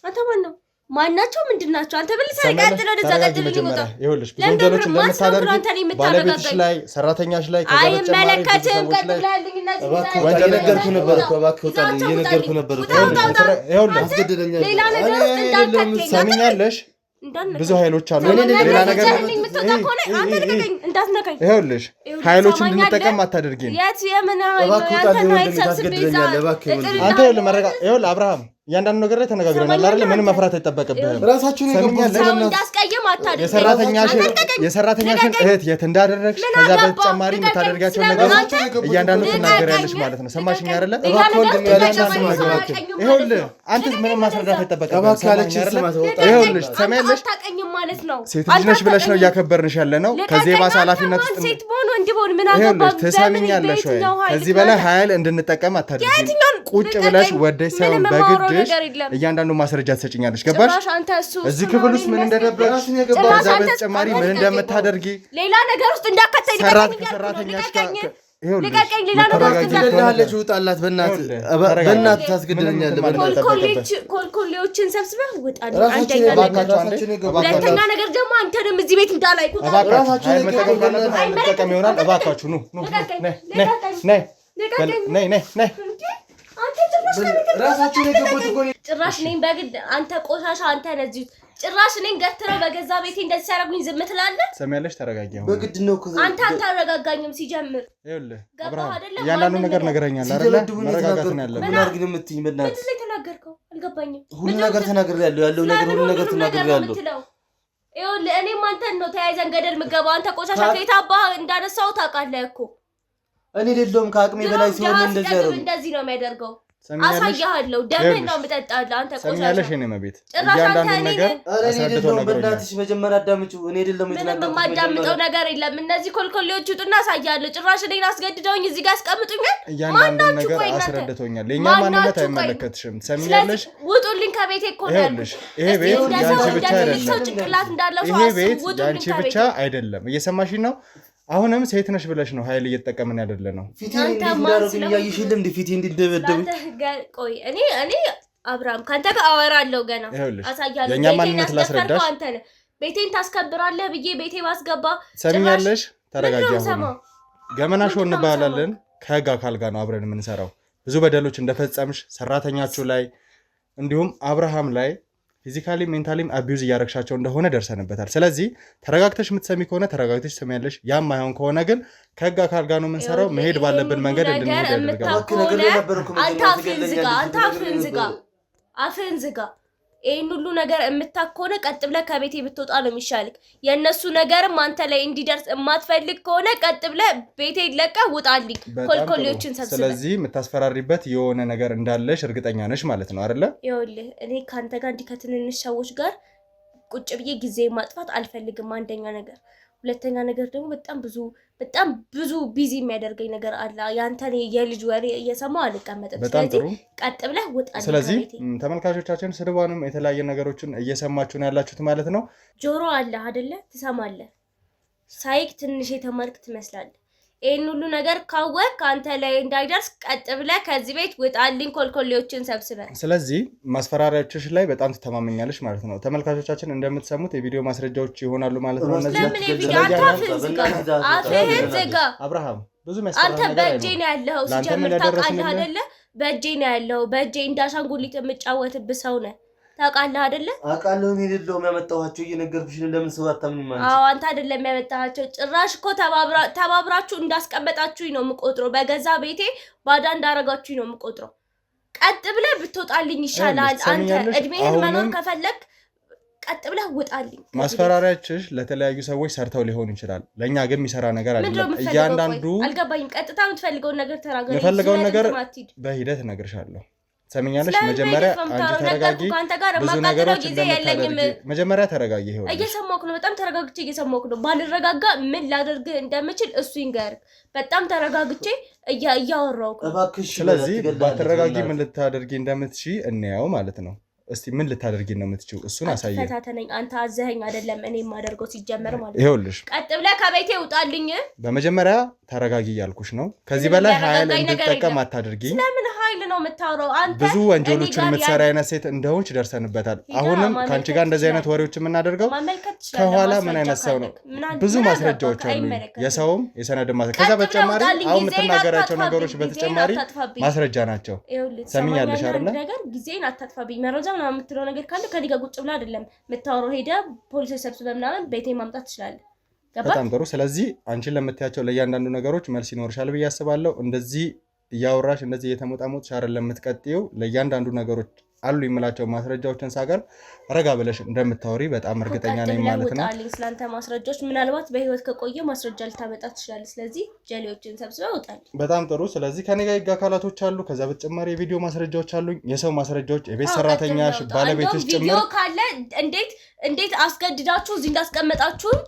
አንተ ማን ነው? ማናቸው ምንድናቸው? አንተ ብልስ አይቀጥለው ደዛቀጥል ይመጣ። ይኸውልሽ ብዙ ወንጀሎች እንደምታደርጊ ባለቤትሽ ላይ ሰራተኛሽ ላይ ከዛ አይመለከትም። ቀጥላለኝ እና ወንጀል ነገርኩህ ነበር እኮ እባክህ ውጣልኝ። እየነገርኩህ ነበር እኮ ይኸውልሽ አስገድለኛለህ። ሌላ ነገር ውስጥ እንዳትከተኝ ሰሚኛለሽ። ብዙ ኃይሎች አሉ። ሌላ ነገር ይኸውልሽ ኃይሎች እንድንጠቀም አታደርጊም። የት የምን ኃይል አንተ ይኸውልህ አብርሃም እያንዳንዱ ነገር ላይ ተነጋግረናል አይደል? ምንም መፍራት አይጠበቅብህም። ራሳችሁን እንዳስቀየም አታድርግ። የሰራተኛሽን እህት የት እንዳደረግሽ ከዛ በተጨማሪ የምታደርጋቸው ነገሮች እያንዳንዱ ትናገሪያለሽ ማለት ነው። ሰማሽኝ አይደለ? ይኸውልህ አንተ ምንም ማስረዳት አይጠበቅብህም። ይኸውልሽ ትሰሚያለሽ? ሴት ልጅ ነሽ ብለሽ ነው እያከበርንሽ ያለ ነው። ከዚህ የባሰ ኃላፊነት ውስጥ ይኸውልሽ ትሰሚኛለሽ ወይ? ከዚህ በላይ ኃይል እንድንጠቀም አታድርጊ። ቁጭ ብለሽ ወደሽ ሳይሆን በግድ እያንዳንዱ ማስረጃ ትሰጭኛለሽ። ገባሽ? እዚህ ክፍል ውስጥ ምን እንደደበቅሽ ከዛ በተጨማሪ ምን እንደምታደርጊ ሌላ ነገር ውስጥ እንዳከተኝ ሰራተኛሽ ጋር ልቀቀኝ። ሌላ ነገር ውስጥ እንዳለች ውጣላት። በእናትህ ታስገድለኛለህ። ኮልኮሌዎችን ሰብስበህ ውጣልኝ። ሁለተኛ ነገር ደግሞ አንተንም እዚህ ቤት እንዳላይ መጠቀም ይሆናል። እባካችሁ ነይ ጭራሽ ነኝ በግድ አንተ ቆሻሻ አንተ ነዚህ ጭራሽ ነኝ ገትረው በገዛ ቤቴ እንደዚህ ሲያደርጉኝ ዝም ትላለህ? ሰሚያለሽ? ተረጋጊ። አሁን በግድ ነው እኮ አንተ አታረጋጋኝም። ሲጀምር ይኸውልህ አብርሃም እያንዳንዱ ነገር ነገረኛል አይደለ? መረጋጋት ነው ያለብህ። ምን አድርግ ነው የምትይኝ? በእናትህ ምንድን ነው የተናገርከው? አልገባኝም። ሁሉ ነገር ተናግሬያለሁ። ያለው ነገር ሁሉ ነገር ተናግሬያለሁ። ይኸውልህ እኔም አንተን ነው ተያይዘን ገደል የምገባው። አንተ ቆሻሻ ከየት አባህ እንዳነሳው ታውቃለህ እኮ። እኔ ሌሎም ከአቅሜ በላይ ሲሆን እንደዚህ ነው የሚያደርገው። አሳያለሁ። ደምን ነው የምጠጣልህ አንተ ቆሻሻ። ሰሚያለሽ? እኔ መቤት እያንዳንዱ ነገር አስረድቶ ነው። በእናትሽ መጀመሪያ አዳምጪው። እኔ አይደለም ምንም የማዳምጠው ነገር የለም። እነዚህ ኮልኮሌዎች ውጡና አሳያለሁ። ጭራሽ እኔን አስገድደውኝ እዚህ ጋር አስቀምጡኛል። እያንዳንዱ ነገር አስረድቶኛል። የኛ ማንነት አይመለከትሽም። ሰሚያለሽ? ውጡልኝ ከቤቴ እኮ ነው ያልኩሽ። ይሄ ቤት ያንቺ ብቻ አይደለም። ጭንቅላት እንዳለው ይሄ ቤት ያንቺ ብቻ አይደለም። እየሰማሽኝ ነው? አሁንም ሴት ነሽ ብለሽ ነው ኃይል እየተጠቀምን ያደለ ነው። ፊቴን እንዲዳረጉኝ ያይሽልም እንዴ? ፊቴ እንዲደበደቡ ቆይ እኔ አብርሃም ካንተ ጋር አወራለሁ። ገና አሳያለሁ። የኛ ማንነት ላስረዳሽ። አንተ ነህ ቤቴን ታስከብራለህ ብዬ ቤቴ ባስገባ ሰሚኛለሽ? ተረጋጊ። አሁን ገመናሽ እንባላለን። ከህግ አካል ጋር ነው አብረን የምንሰራው። ብዙ በደሎች እንደፈጸምሽ ሰራተኛችሁ ላይ እንዲሁም አብርሃም ላይ ፊዚካሊ ሜንታሊም አቢዩዝ እያረግሻቸው እንደሆነ ደርሰንበታል። ስለዚህ ተረጋግተሽ የምትሰሚ ከሆነ ተረጋግተሽ ትሰሚያለሽ። ያም ማይሆን ከሆነ ግን ከህግ አካል ጋር ነው የምንሰራው። መሄድ ባለብን መንገድ እንድንሄድ ያደርጋል። አንተ አፍህን ዝጋ። ይሄን ሁሉ ነገር የምታከሆነ ቀጥ ብለህ ከቤቴ ብትወጣ ነው የሚሻልክ። የነሱ ነገርም አንተ ላይ እንዲደርስ የማትፈልግ ከሆነ ቀጥ ብለህ ቤቴ ለቀህ ውጣልኝ። ኮልኮሌዎችን ሰብስበህ ስለዚህ የምታስፈራሪበት የሆነ ነገር እንዳለሽ እርግጠኛ ነሽ ማለት ነው አይደለ? ይኸውልህ እኔ ካንተ ጋር እንዲህ ከትንንሽ ሰዎች ጋር ቁጭ ብዬ ጊዜ ማጥፋት አልፈልግም። አንደኛ ነገር፣ ሁለተኛ ነገር ደግሞ በጣም ብዙ ቢዚ የሚያደርገኝ ነገር አለ። ያንተን የልጅ ወሬ እየሰማሁ አልቀመጥም። ስለዚህ ቀጥ ብለህ ውጣ። ስለዚህ ተመልካቾቻችን ስድባንም የተለያየ ነገሮችን እየሰማችሁ ነው ያላችሁት ማለት ነው። ጆሮ አለ አይደለ? ትሰማለህ። ሳይክ ትንሽ የተማርክ ትመስላለህ። ይሄን ሁሉ ነገር ካወቅ አንተ ላይ እንዳይደርስ ቀጥ ብለህ ከዚህ ቤት ውጣልኝ። ኮልኮሌዎችን ሰብስበህ። ስለዚህ ማስፈራሪያዎችሽ ላይ በጣም ትተማመኛለሽ ማለት ነው። ተመልካቾቻችን እንደምትሰሙት የቪዲዮ ማስረጃዎች ይሆናሉ ማለት ነው። አፍህን ዝጋ አብርሃም። ብዙ አንተ በእጄ ነው ያለው። ሲጀምር ታውቃለህ አይደለ? በእጄ ነው ያለው። በእጄ እንዳሻንጉሊት የምጫወትብህ ሰው ነህ። ታውቃለህ አይደለ? አውቃለሁ። እኔ አይደለሁም ያመጣኋቸው እየነገርኩሽ ነው። ለምን ሰው አታምኝም አንቺ? አዎ አንተ አይደለም ያመጣኋቸው። ጭራሽ እኮ ተባብራችሁ እንዳስቀመጣችሁኝ ነው የምቆጥረው። በገዛ ቤቴ ባዳ እንዳረጋችሁኝ ነው የምቆጥረው። ቀጥ ብለህ ብትወጣልኝ ይሻላል። አንተ እድሜህን መኖር ከፈለክ ቀጥ ብለህ ውጣልኝ። ማስፈራሪያችሽ ለተለያዩ ሰዎች ሰርተው ሊሆን ይችላል። ለኛ ግን የሚሰራ ነገር አይደለም። እያንዳንዱ አልገባኝም። ቀጥታ የምትፈልገውን ነገር ተናገር። የምፈልገውን ነገር በሂደት እነግርሻለሁ። ሰምኛለሽ? መጀመሪያ አንቺ ተረጋጊ። ብዙ ነገሮች እንደምታደርጊ መጀመሪያ ተረጋጊ። ይሄው እየሰማሁህ ነው። በጣም ተረጋግቼ እየሰማሁህ ነው። ባልረጋጋ ምን ላደርግ እንደምችል እሱ ይንገርህ። በጣም ተረጋግቼ እያወራሁህ ነው። ስለዚህ ባትረጋጊ ምን ልታደርጊ እንደምትችይ እንያው ማለት ነው። እስቲ ምን ልታደርጊ ነው የምትችው? እሱን አሳየኝ። ፈታተነኝ። አንተ አዘኸኝ አይደለም እኔ የማደርገው ሲጀመር ማለት ነው። ይኸውልሽ ቀጥ ብለህ ከቤቴ ውጣልኝ። በመጀመሪያ ተረጋጊ እያልኩሽ ነው። ከዚህ በላይ ኃይል እንድትጠቀም አታድርጊ። ስለምን ኃይል ነው የምታወራው አንተ? ብዙ ወንጀሎችን የምትሰራ አይነት ሴት እንደሆንሽ ደርሰንበታል። አሁንም ከአንቺ ጋር እንደዚህ አይነት ወሬዎች የምናደርገው ከኋላ ምን አይነት ሰው ነው? ብዙ ማስረጃዎች አሉ። የሰውም የሰነድ ማስረጃ። ከዛ በተጨማሪ አሁን የምትናገራቸው ነገሮች በተጨማሪ ማስረጃ ናቸው። ሰሚኛለሽ አይደል? ነገር ጊዜን አታጥፋብኝ። መረጃ ምናምን የምትለው ነገር ካለ ከኔ ጋር ቁጭ ብላ አይደለም የምታወራው። ሄደህ ፖሊሶች ሰብስበህ ምናምን ቤቴ ማምጣት ትችላለህ። በጣም ጥሩ። ስለዚህ አንቺን ለምትያቸው ለእያንዳንዱ ነገሮች መልስ ይኖርሻል ብዬ አስባለሁ። እንደዚህ እያወራሽ እንደዚህ እየተሞጣሞጥሽ አይደለም የምትቀጥይው። ለእያንዳንዱ ነገሮች አሉ የምላቸው ማስረጃዎችን ሳቀርብ ረጋ ብለሽ እንደምታወሪ በጣም እርግጠኛ ነኝ ማለት ነው። ስላንተ ማስረጃዎች ምናልባት በህይወት ከቆየ ማስረጃ ልታመጣ ትችላለህ። ስለዚህ ጀሌዎችን ሰብስበህ ውጣልኝ። በጣም ጥሩ። ስለዚህ ከኔ ጋር ህግ አካላቶች አሉ። ከዛ በተጨማሪ የቪዲዮ ማስረጃዎች አሉኝ፣ የሰው ማስረጃዎች፣ የቤት ሰራተኛሽ፣ ባለቤትሽ ጭምር ቪዲዮ ካለ እንዴት አስገድዳችሁ እዚህ እንዳስቀመጣችሁኝ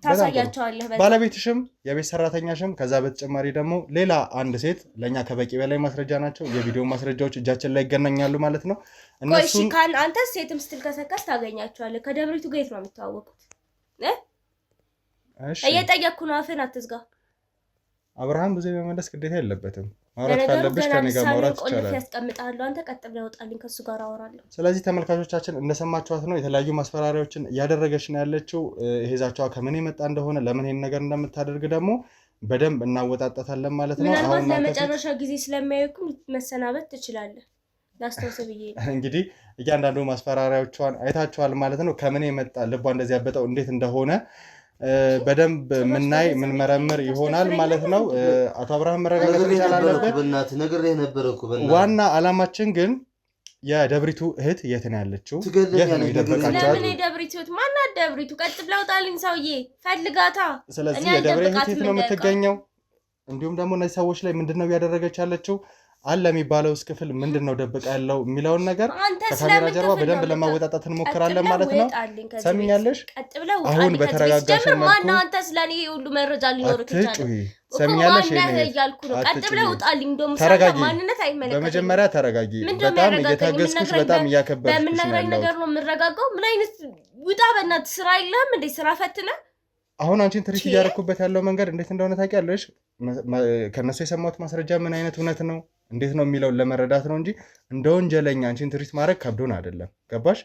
ታሳያቸዋለህ። ባለቤትሽም የቤት ሰራተኛሽም ከዛ በተጨማሪ ደግሞ ሌላ አንድ ሴት ለኛ ከበቂ በላይ ማስረጃ ናቸው። የቪዲዮ ማስረጃዎች እጃችን ላይ ይገናኛሉ ማለት ነው። እነሱን አንተ ሴትም ስትል ከሰከስ ታገኛቸዋለህ። ከደብሪቱ ጋር የት ነው የሚተዋወቁት? እየጠየቅኩ ነው። አፍህን አትዝጋ። አብርሃም ብዙ የመመለስ ግዴታ የለበትም። ማውራት ካለብሽ ከኔ ጋር ማውራት ይቻላል። ያስቀምጣለሁ። አንተ ቀጥ ብለህ ውጣልኝ፣ ከሱ ጋር አወራለሁ። ስለዚህ ተመልካቾቻችን እንደሰማችኋት ነው። የተለያዩ ማስፈራሪያዎችን እያደረገች ነው ያለችው። ይሄ ዛቻዋ ከምን የመጣ እንደሆነ ለምን ይሄን ነገር እንደምታደርግ ደግሞ በደንብ እናወጣጣታለን ማለት ነው። አሁን ለመጨረሻ ጊዜ ስለሚያዩኩ መሰናበት ትችላለህ። ላስታውስ ብዬ እንግዲህ እያንዳንዱ ማስፈራሪያዎቿን አይታችኋል ማለት ነው። ከምን የመጣ ልቧ እንደዚህ ያበጠው እንዴት እንደሆነ በደንብ ምናይ ምን መረምር ይሆናል ማለት ነው። አቶ አብርሃም መረጋጋት ይቻላል። ዋና አላማችን ግን የደብሪቱ እህት የት ነው ያለችው? የት ነው የደበቃቸው? ለምን የደብሪቱ እህት ማናት? ደብሪቱ ቀጥ ብላ ውጣልኝ ሰውዬ፣ ፈልጋታ። ስለዚህ የደብሪቱ እህት ነው የምትገኘው። እንዲሁም ደግሞ እነዚህ ሰዎች ላይ ምንድነው እያደረገች ያለችው አለ የሚባለው ክፍል ምንድነው ደብቃ ያለው የሚለውን ነገር ከካሜራ ጀርባ በደንብ ለማወጣጣት እንሞክራለን ማለት ነው። ሰሚኛለሽ? አሁን በተረጋጋሽ መልኩ ማን አንተ ስለኔ ሁሉ መረጃ ሊኖርክ ይችላል። ሰሚኛለሽ? እያልኩ ነው። ቀጥ ብለህ ውጣልኝ። እንደውም ማንነት አይመለከትም። በመጀመሪያ ተረጋጊ። በጣም እየታገዝኩሽ በጣም እያከበርኩሽ ነው። በምንነግረኝ ነገር ነው የምረጋጋው። ምን አይነት ውጣ በእናትህ። ስራ የለህም እንዴ? ስራ ፈትነህ አሁን አንቺን ትሪት እያደረኩበት ያለው መንገድ እንዴት እንደሆነ ታውቂያለሽ? ከነሱ የሰማሁት ማስረጃ ምን አይነት እውነት ነው እንዴት ነው የሚለውን ለመረዳት ነው እንጂ እንደ ወንጀለኛ አንቺን ትሪት ማድረግ ከብዶን አይደለም። ገባሽ?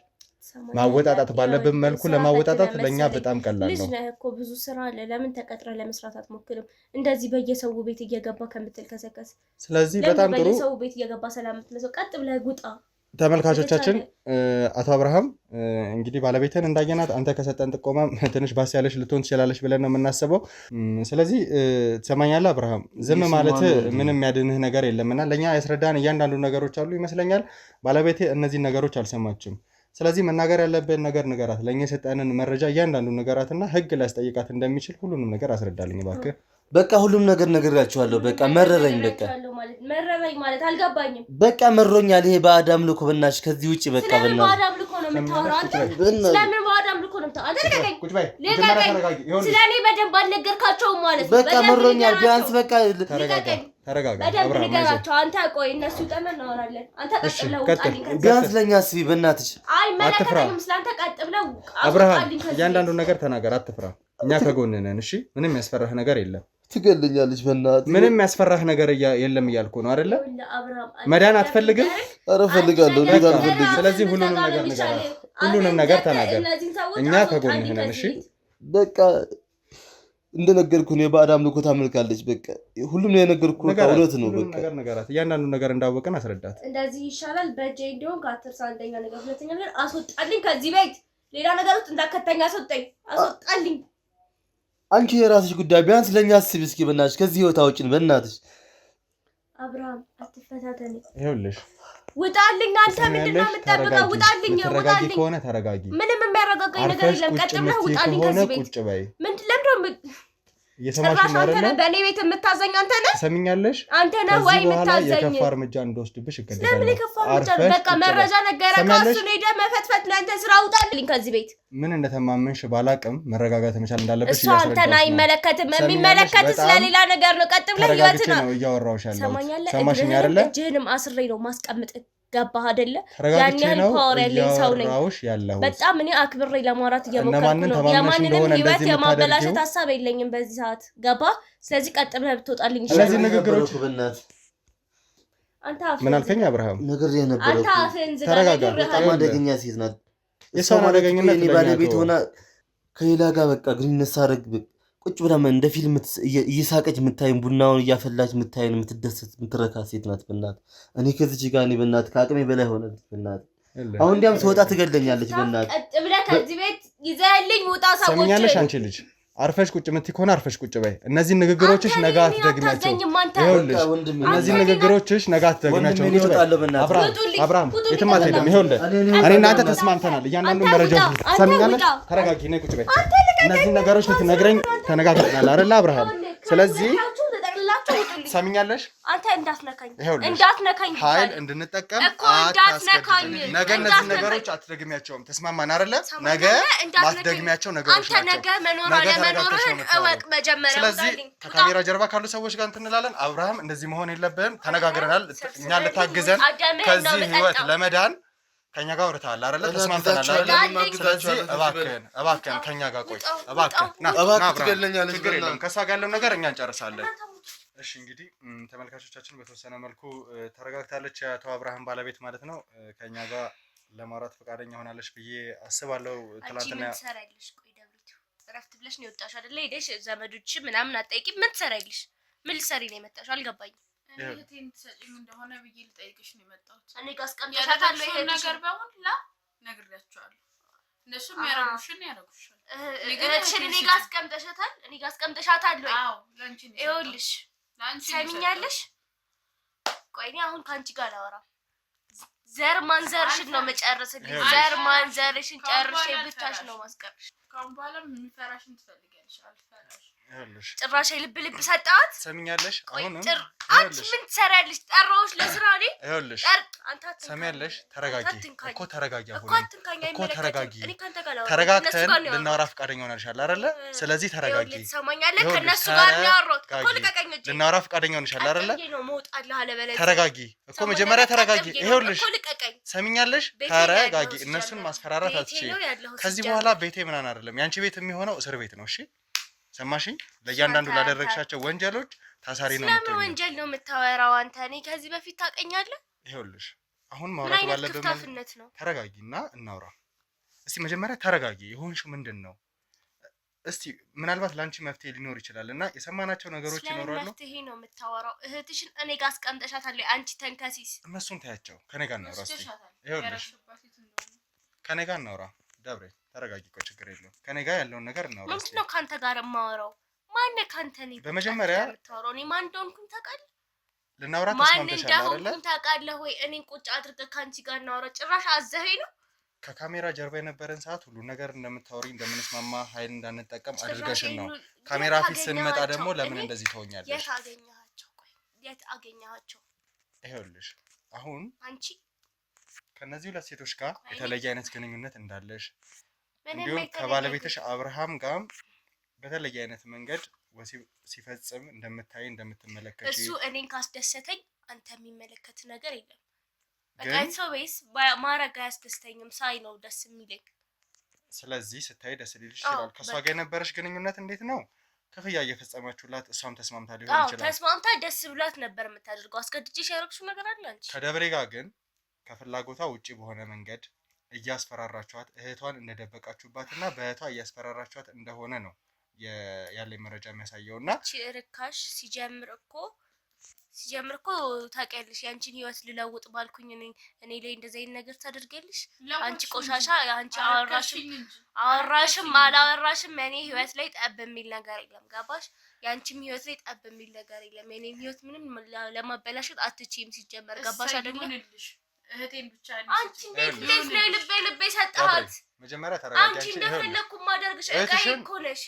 ማወጣጣት ባለብን መልኩ ለማወጣጣት ለኛ በጣም ቀላል ነው። ልጅ ነህ እኮ ብዙ ስራ አለ። ለምን ተቀጥረህ ለመስራት አትሞክርም? እንደዚህ በየሰው ቤት እየገባ ከምትል ከሰከስ። ስለዚህ በጣም ጥሩ። በየሰው ቤት እየገባ ሰላም የምትመስለው ቀጥ ብለህ ጉጣ። ተመልካቾቻችን አቶ አብርሃም እንግዲህ ባለቤትን እንዳየናት አንተ ከሰጠን ጥቆማ ትንሽ ባስ ያለሽ ልትሆን ትችላለሽ ብለን ነው የምናስበው። ስለዚህ ትሰማኛለህ አብርሃም፣ ዝም ማለት ምንም ያድንህ ነገር የለምና ለኛ ያስረዳን እያንዳንዱ ነገሮች አሉ ይመስለኛል። ባለቤቴ እነዚህ ነገሮች አልሰማችም። ስለዚህ መናገር ያለብን ነገር ንገራት። ለኛ የሰጠንን መረጃ እያንዳንዱ ንገራትና ህግ ሊያስጠይቃት እንደሚችል ሁሉንም ነገር አስረዳልኝ እባክህ። በቃ ሁሉም ነገር ነግሬያቸዋለሁ። በቃ መረረኝ። በቃ መረረኝ ማለት አልገባኝም። በቃ መሮኛል። ይሄ በአዳም ልኮ በእናትሽ ከዚህ ውጪ በቃ በእናትሽ በአዳም ልኮ ነው የምታወራው አንተ። ስለምን በአዳም ልኮ ነው የምታወራው? አደረገኝ ቁጭ በይ መጀመሪያ ተረጋጊ። ስለኔ በደንብ አልነገርካቸውም ማለት ነው። በቃ መሮኛል። ቢያንስ በቃ ተረጋጋ አብርሃም። አንተ ቆይ እነሱ ጠመን እናወራለን። አንተ ቀጥ ብለው ቃልኝ ቢያንስ ለኛ አስቢ በእናትሽ። አይ መለከተኝም ስላንተ ቀጥ ብለው አብርሃም እያንዳንዱ ነገር ተናገር፣ አትፍራ። እኛ ከጎን ነን። እሺ ምንም ያስፈራህ ነገር የለም። ትገልኛለች በእናትህ። ምንም ያስፈራህ ነገር የለም እያልኩ ነው አይደለ? መዳን አትፈልግም? ኧረ እፈልጋለሁ። ስለዚህ ሁሉንም ነገር ተናገር፣ እኛ ከጎንህ ነን። እሺ በቃ እንደነገርኩህ ነው። የባዕድ ልኮ ታመልካለች። በቃ ሁሉም ነው የነገርኩህ። እውነት ነው። በቃ ነገር ነገራት። እያንዳንዱ ነገር እንዳወቅን አስረዳት። እንደዚህ ይሻላል። በእጄ እንደሆን ከአትርሳ። አንደኛ ነገር፣ ሁለተኛ ነገር አስወጣልኝ ከዚህ ቤት። ሌላ ነገር ውስጥ እንዳከተኛ አስወጣልኝ። አንቺ የራስሽ ጉዳይ፣ ቢያንስ ለኛ አስቢ እስኪ በእናትሽ። ከዚህ ህይወት አውጪን በእናትሽ። አብርሃም አትፈታተኝ። ይኸውልሽ ውጣልኝ። አንተ ምንድነው የምትጠብቀው? ውጣልኝ። ተረጋጊ ከሆነ ተረጋጊ። ምንም የሚያረጋጋኝ ነገር የለም። ቀጥ ብለህ ውጣልኝ ከዚህ ቤት። ቁጭ በይ። ምንድን ለምንድነው እየሰማሽኝ ነው አይደል? በእኔ ቤት የምታዘኝ አንተ ነህ። ትሰሚኛለሽ? አንተ ነህ ወይ የምታዘኝ? የከፋ እርምጃ እንደወስድብሽ እገደዳለሁ። ለምን የከፋ እርምጃ? በቃ መረጃ ነገረ ካሱ ነው ሄደህ መፈትፈት ለአንተ ስራ። ውጣልኝ ከዚህ ቤት። ምን እንደተማመንሽ ባላቅም መረጋጋት መቻል እንዳለብሽ እሱ አንተን አይመለከትም። የሚመለከት ስለሌላ ነገር ነው። ቀጥ ብለህ ህይወት ነው እያወራሁሽ ያለው። ሰማሽኝ አይደለ? እጅህንም አስሬ ነው ማስቀምጥ። ገባህ አይደለ? ያን ያህል ፓወር ያለኝ ሰው ነኝ። በጣም እኔ አክብሬ ለማውራት እየሞከርኩ ነው። የማንንም ህይወት የማበላሸት ሀሳብ የለኝም በዚህ ሰዓት። ገባህ? ስለዚህ ቀጥ ብለህ ብትወጣልኝ ይችላል። ስለዚህ ንግግሮች አንተ ምን አልከኝ አብርሃም? ነገር የነበረው አንተ አፍህን ዝጋ። ተረጋጋ። በጣም አደገኛ ሴት ናት። የሰው አደገኝነት እኔ ባለቤት ሆና ከሌላ ጋር በቃ ግንኙነት ሳደርግ ቁጭ ብላ እንደ ፊልም እየሳቀች የምታይን፣ ቡናውን እያፈላች የምታይን፣ የምትደሰት የምትረካ ሴት ናት። በእናት እኔ ከዚች ጋር እኔ በእናት ከአቅሜ በላይ ሆነች። በእናት አሁን እንዲያም ስወጣ ትገለኛለች። በእናት ቀጥ ብለህ ከዚህ ቤት ይዘህልኝ ውጣ። ሰዎች ሰምኛለሽ? አንቺ ልጅ አርፈሽ ቁጭ የምትይ ከሆነ አርፈሽ ቁጭ በይ። እነዚህ ንግግሮችሽ ነገ አትደግሚያቸው። ይኸውልሽ እነዚህ ንግግሮችሽ ነገ አትደግሚያቸው። አብርሃም የትም አትሄድም። ይኸውልህ እኔ እናንተ ተስማምተናል። እያንዳንዱ መረጃ ሰምኛለሽ? ተረጋጊ፣ ነይ ቁጭ በይ። እነዚህ ነገሮች ልትነግረኝ ተነጋግረናል አይደል አብርሃም? ስለዚህ ሰምኛለሽ? አንተ እንዳትነካኝ ኃይል እንድንጠቀም አታስገድደኝ። ነገ እነዚህ ነገሮች አትደግሚያቸውም። ተስማማን አይደለ? ነገ ማትደግሚያቸው ነገሮች ናቸው። ስለዚህ ከካሜራ ጀርባ ካሉ ሰዎች ጋር እንትን እንላለን። አብርሃም እንደዚህ መሆን የለብህም። ተነጋግረናል። እኛ ልታግዘን ከዚህ ህይወት ለመዳን ከኛ ጋር ወርታል አይደለ? ተስማምተናል አይደለ? ስለዚህ እባክህን ከኛ ጋር ቆይ። እባክህን ና ትገለኛለህ። ችግር የለም። ከእሷ ጋር ያለው ነገር እኛ እንጨርሳለን። እሺ እንግዲህ ተመልካቾቻችን በተወሰነ መልኩ ተረጋግታለች። የአቶ አብርሃም ባለቤት ማለት ነው። ከኛ ጋር ለማውራት ፈቃደኛ ሆናለች ብዬ አስባለሁ። ትናንትና ምን ትሰራለሽ? ቆይ ደብሪቱ እረፍት ብለሽ ነው የወጣሽ አይደለ? ሄደሽ ዘመዶች ምናምን አትጠይቂም? ምን ትሰራለሽ? ምን ልትሰሪ ነው የመጣሽው? አልገባኝም። እህቴን ትሰጪኝ እንደሆነ ብዬ ልጠይቅሽ ነው የመጣሁት። እኔ ጋር አስቀምጠሻታለሁ። ይሄ ነገር በሁላ ነግሬያቸዋለሁ። እነሱ የሚያረጉሽን ያረጉሻል። እህትሽን እኔ ጋር አስቀምጠሻታል። እኔ ጋር አስቀምጠሻታል ወይ? አዎ ላንቺ ነው። ይኸውልሽ ሰሚኛለሽ? ቆይ እኔ አሁን ከአንቺ ጋር አላወራም። ዘር ማንዘርሽን ነው መጨረስልኝ። ዘር ማንዘርሽን ጨርሼ ብቻሽ ነው ማስቀርሽ። ካሁን በኋላ የሚፈራሽን ትፈልጊያለሽ። አልፈራሽ። ጭራሽ ልብ ሰጣት። ሰሚኛለሽ? አሁንም አንቺ ምን ትሰሪያለሽ? ጠራሁሽ ለስራ እኔ። ይኸውልሽ ሰሚያለሽ? ተረጋጊ እኮ ተረጋጊ። እኮ ተረጋጊ። ተረጋግተን ልናወራ ፈቃደኛ ሆነሻል አይደለ? ስለዚህ ተረጋጊ። ትሰማኛለህ? ከነሱ ጋር ነው ያወራሁት እኮ። ልቀቀኝ እንጂ ልናወራ ፈቃደኛ ሆነሻል አይደለ? ተረጋጊ እኮ መጀመሪያ ተረጋጊ። ይኸውልሽ ሰሚኛለሽ? ተረጋጊ። እነሱን ማስፈራራት አትችይም። ከዚህ በኋላ ቤቴ ምናምን አይደለም። ያንቺ ቤት የሚሆነው እስር ቤት ነው። እሺ ሰማሽኝ? ለእያንዳንዱ ላደረግሻቸው ወንጀሎች ታሳሪ ነው። ስለምን ወንጀል ነው የምታወራው አንተ? እኔ ከዚህ በፊት ታውቀኛለህ? ይኸውልሽ አሁን ማውራት ባለበት ተረጋጊና እናውራ። እስቲ መጀመሪያ ተረጋጊ። የሆንሽው ምንድን ነው? እስቲ ምናልባት ላንቺ መፍትሄ ሊኖር ይችላልና የሰማናቸው ነገሮች ይኖራሉ። መፍትሄ ነው የምታወራው? እህትሽን እኔ ጋር አስቀምጠሻታለሁ። አንቺ ተንከሲስ። እነሱን ታያቸው። ከኔ ጋር እናውራ እስቲ። ይኸውልሽ ከኔ ጋር እናውራ። ደብሬ ተረጋጊ፣ ቆይ ችግር የለውም። ከኔ ጋር ያለውን ነገር እናውራ። ምንድን ነው ካንተ ጋር የማወራው? ማነህ ካንተ? እኔ በመጀመሪያ የምታወራው እኔ ማን እንደሆንኩኝ ታውቃለህ? ልናውራ ተስማምተሻል አይደለ? ማን እንደሆንኩኝ ታውቃለህ ወይ? እኔን ቁጭ አድርገህ ካንቺ ጋር እናውራ። ጭራሽ አዘኸኝ ነው። ከካሜራ ጀርባ የነበረን ሰዓት ሁሉ ነገር እንደምታወሪ እንደምንስማማ ኃይል እንዳንጠቀም አድርገሽን ነው። ካሜራ ፊት ስንመጣ ደግሞ ለምን እንደዚህ ትሆኛለሽ? የት አገኘሃቸው? ቆይ የት አገኘሃቸው? ይኸውልሽ አሁን አንቺ ከነዚህ ሁለት ሴቶች ጋር የተለየ አይነት ግንኙነት እንዳለሽ እንዲሁም ከባለቤትሽ አብርሃም ጋር በተለየ አይነት መንገድ ወሲብ ሲፈጽም እንደምታይ እንደምትመለከቺ እሱ እኔን ካስደሰተኝ አንተ የሚመለከት ነገር የለም። በቃ ሰው ቤስ ማረጋ ያስደስተኝም ሳይ ነው ደስ የሚለኝ። ስለዚህ ስታይ ደስ ሊልሽ ይችላል። ከሷ ጋር የነበረሽ ግንኙነት እንዴት ነው? ክፍያ እየፈጸማችሁላት እሷም ተስማምታ ሊሆን ይችላል። ተስማምታ ደስ ብሏት ነበር የምታደርገው። አስገድጄሽ ያደረግሽው ነገር አለ አንቺ። ከደብሬ ጋር ግን ከፍላጎቷ ውጪ በሆነ መንገድ እያስፈራራችኋት እህቷን እንደደበቃችሁባትና በእህቷ እያስፈራራችኋት እንደሆነ ነው ያለኝ መረጃ የሚያሳየውና ርካሽ ሲጀምር እኮ ታውቂያለሽ፣ ያንቺን ህይወት ልለውጥ ባልኩኝ እኔ ላይ እንደዚህ አይነት ነገር ታደርጊያለሽ? አንቺ ቆሻሻ፣ አንቺ አወራሽም አላወራሽም እኔ ህይወት ላይ ጠብ የሚል ነገር የለም። ገባሽ? ያንቺም ህይወት ላይ ጠብ የሚል ነገር የለም። የኔን ህይወት ምንም ለማበላሸት አትችይም ሲጀመር። ገባሽ አይደለም? እህቴን ብቻ አንቺ እንዴት ነው ልቤ ሰጣት? መጀመሪያ ተረጋጊ። አንቺ እንደፈለኩ ማደርግሽ እቃዬ እኮ ነሽ።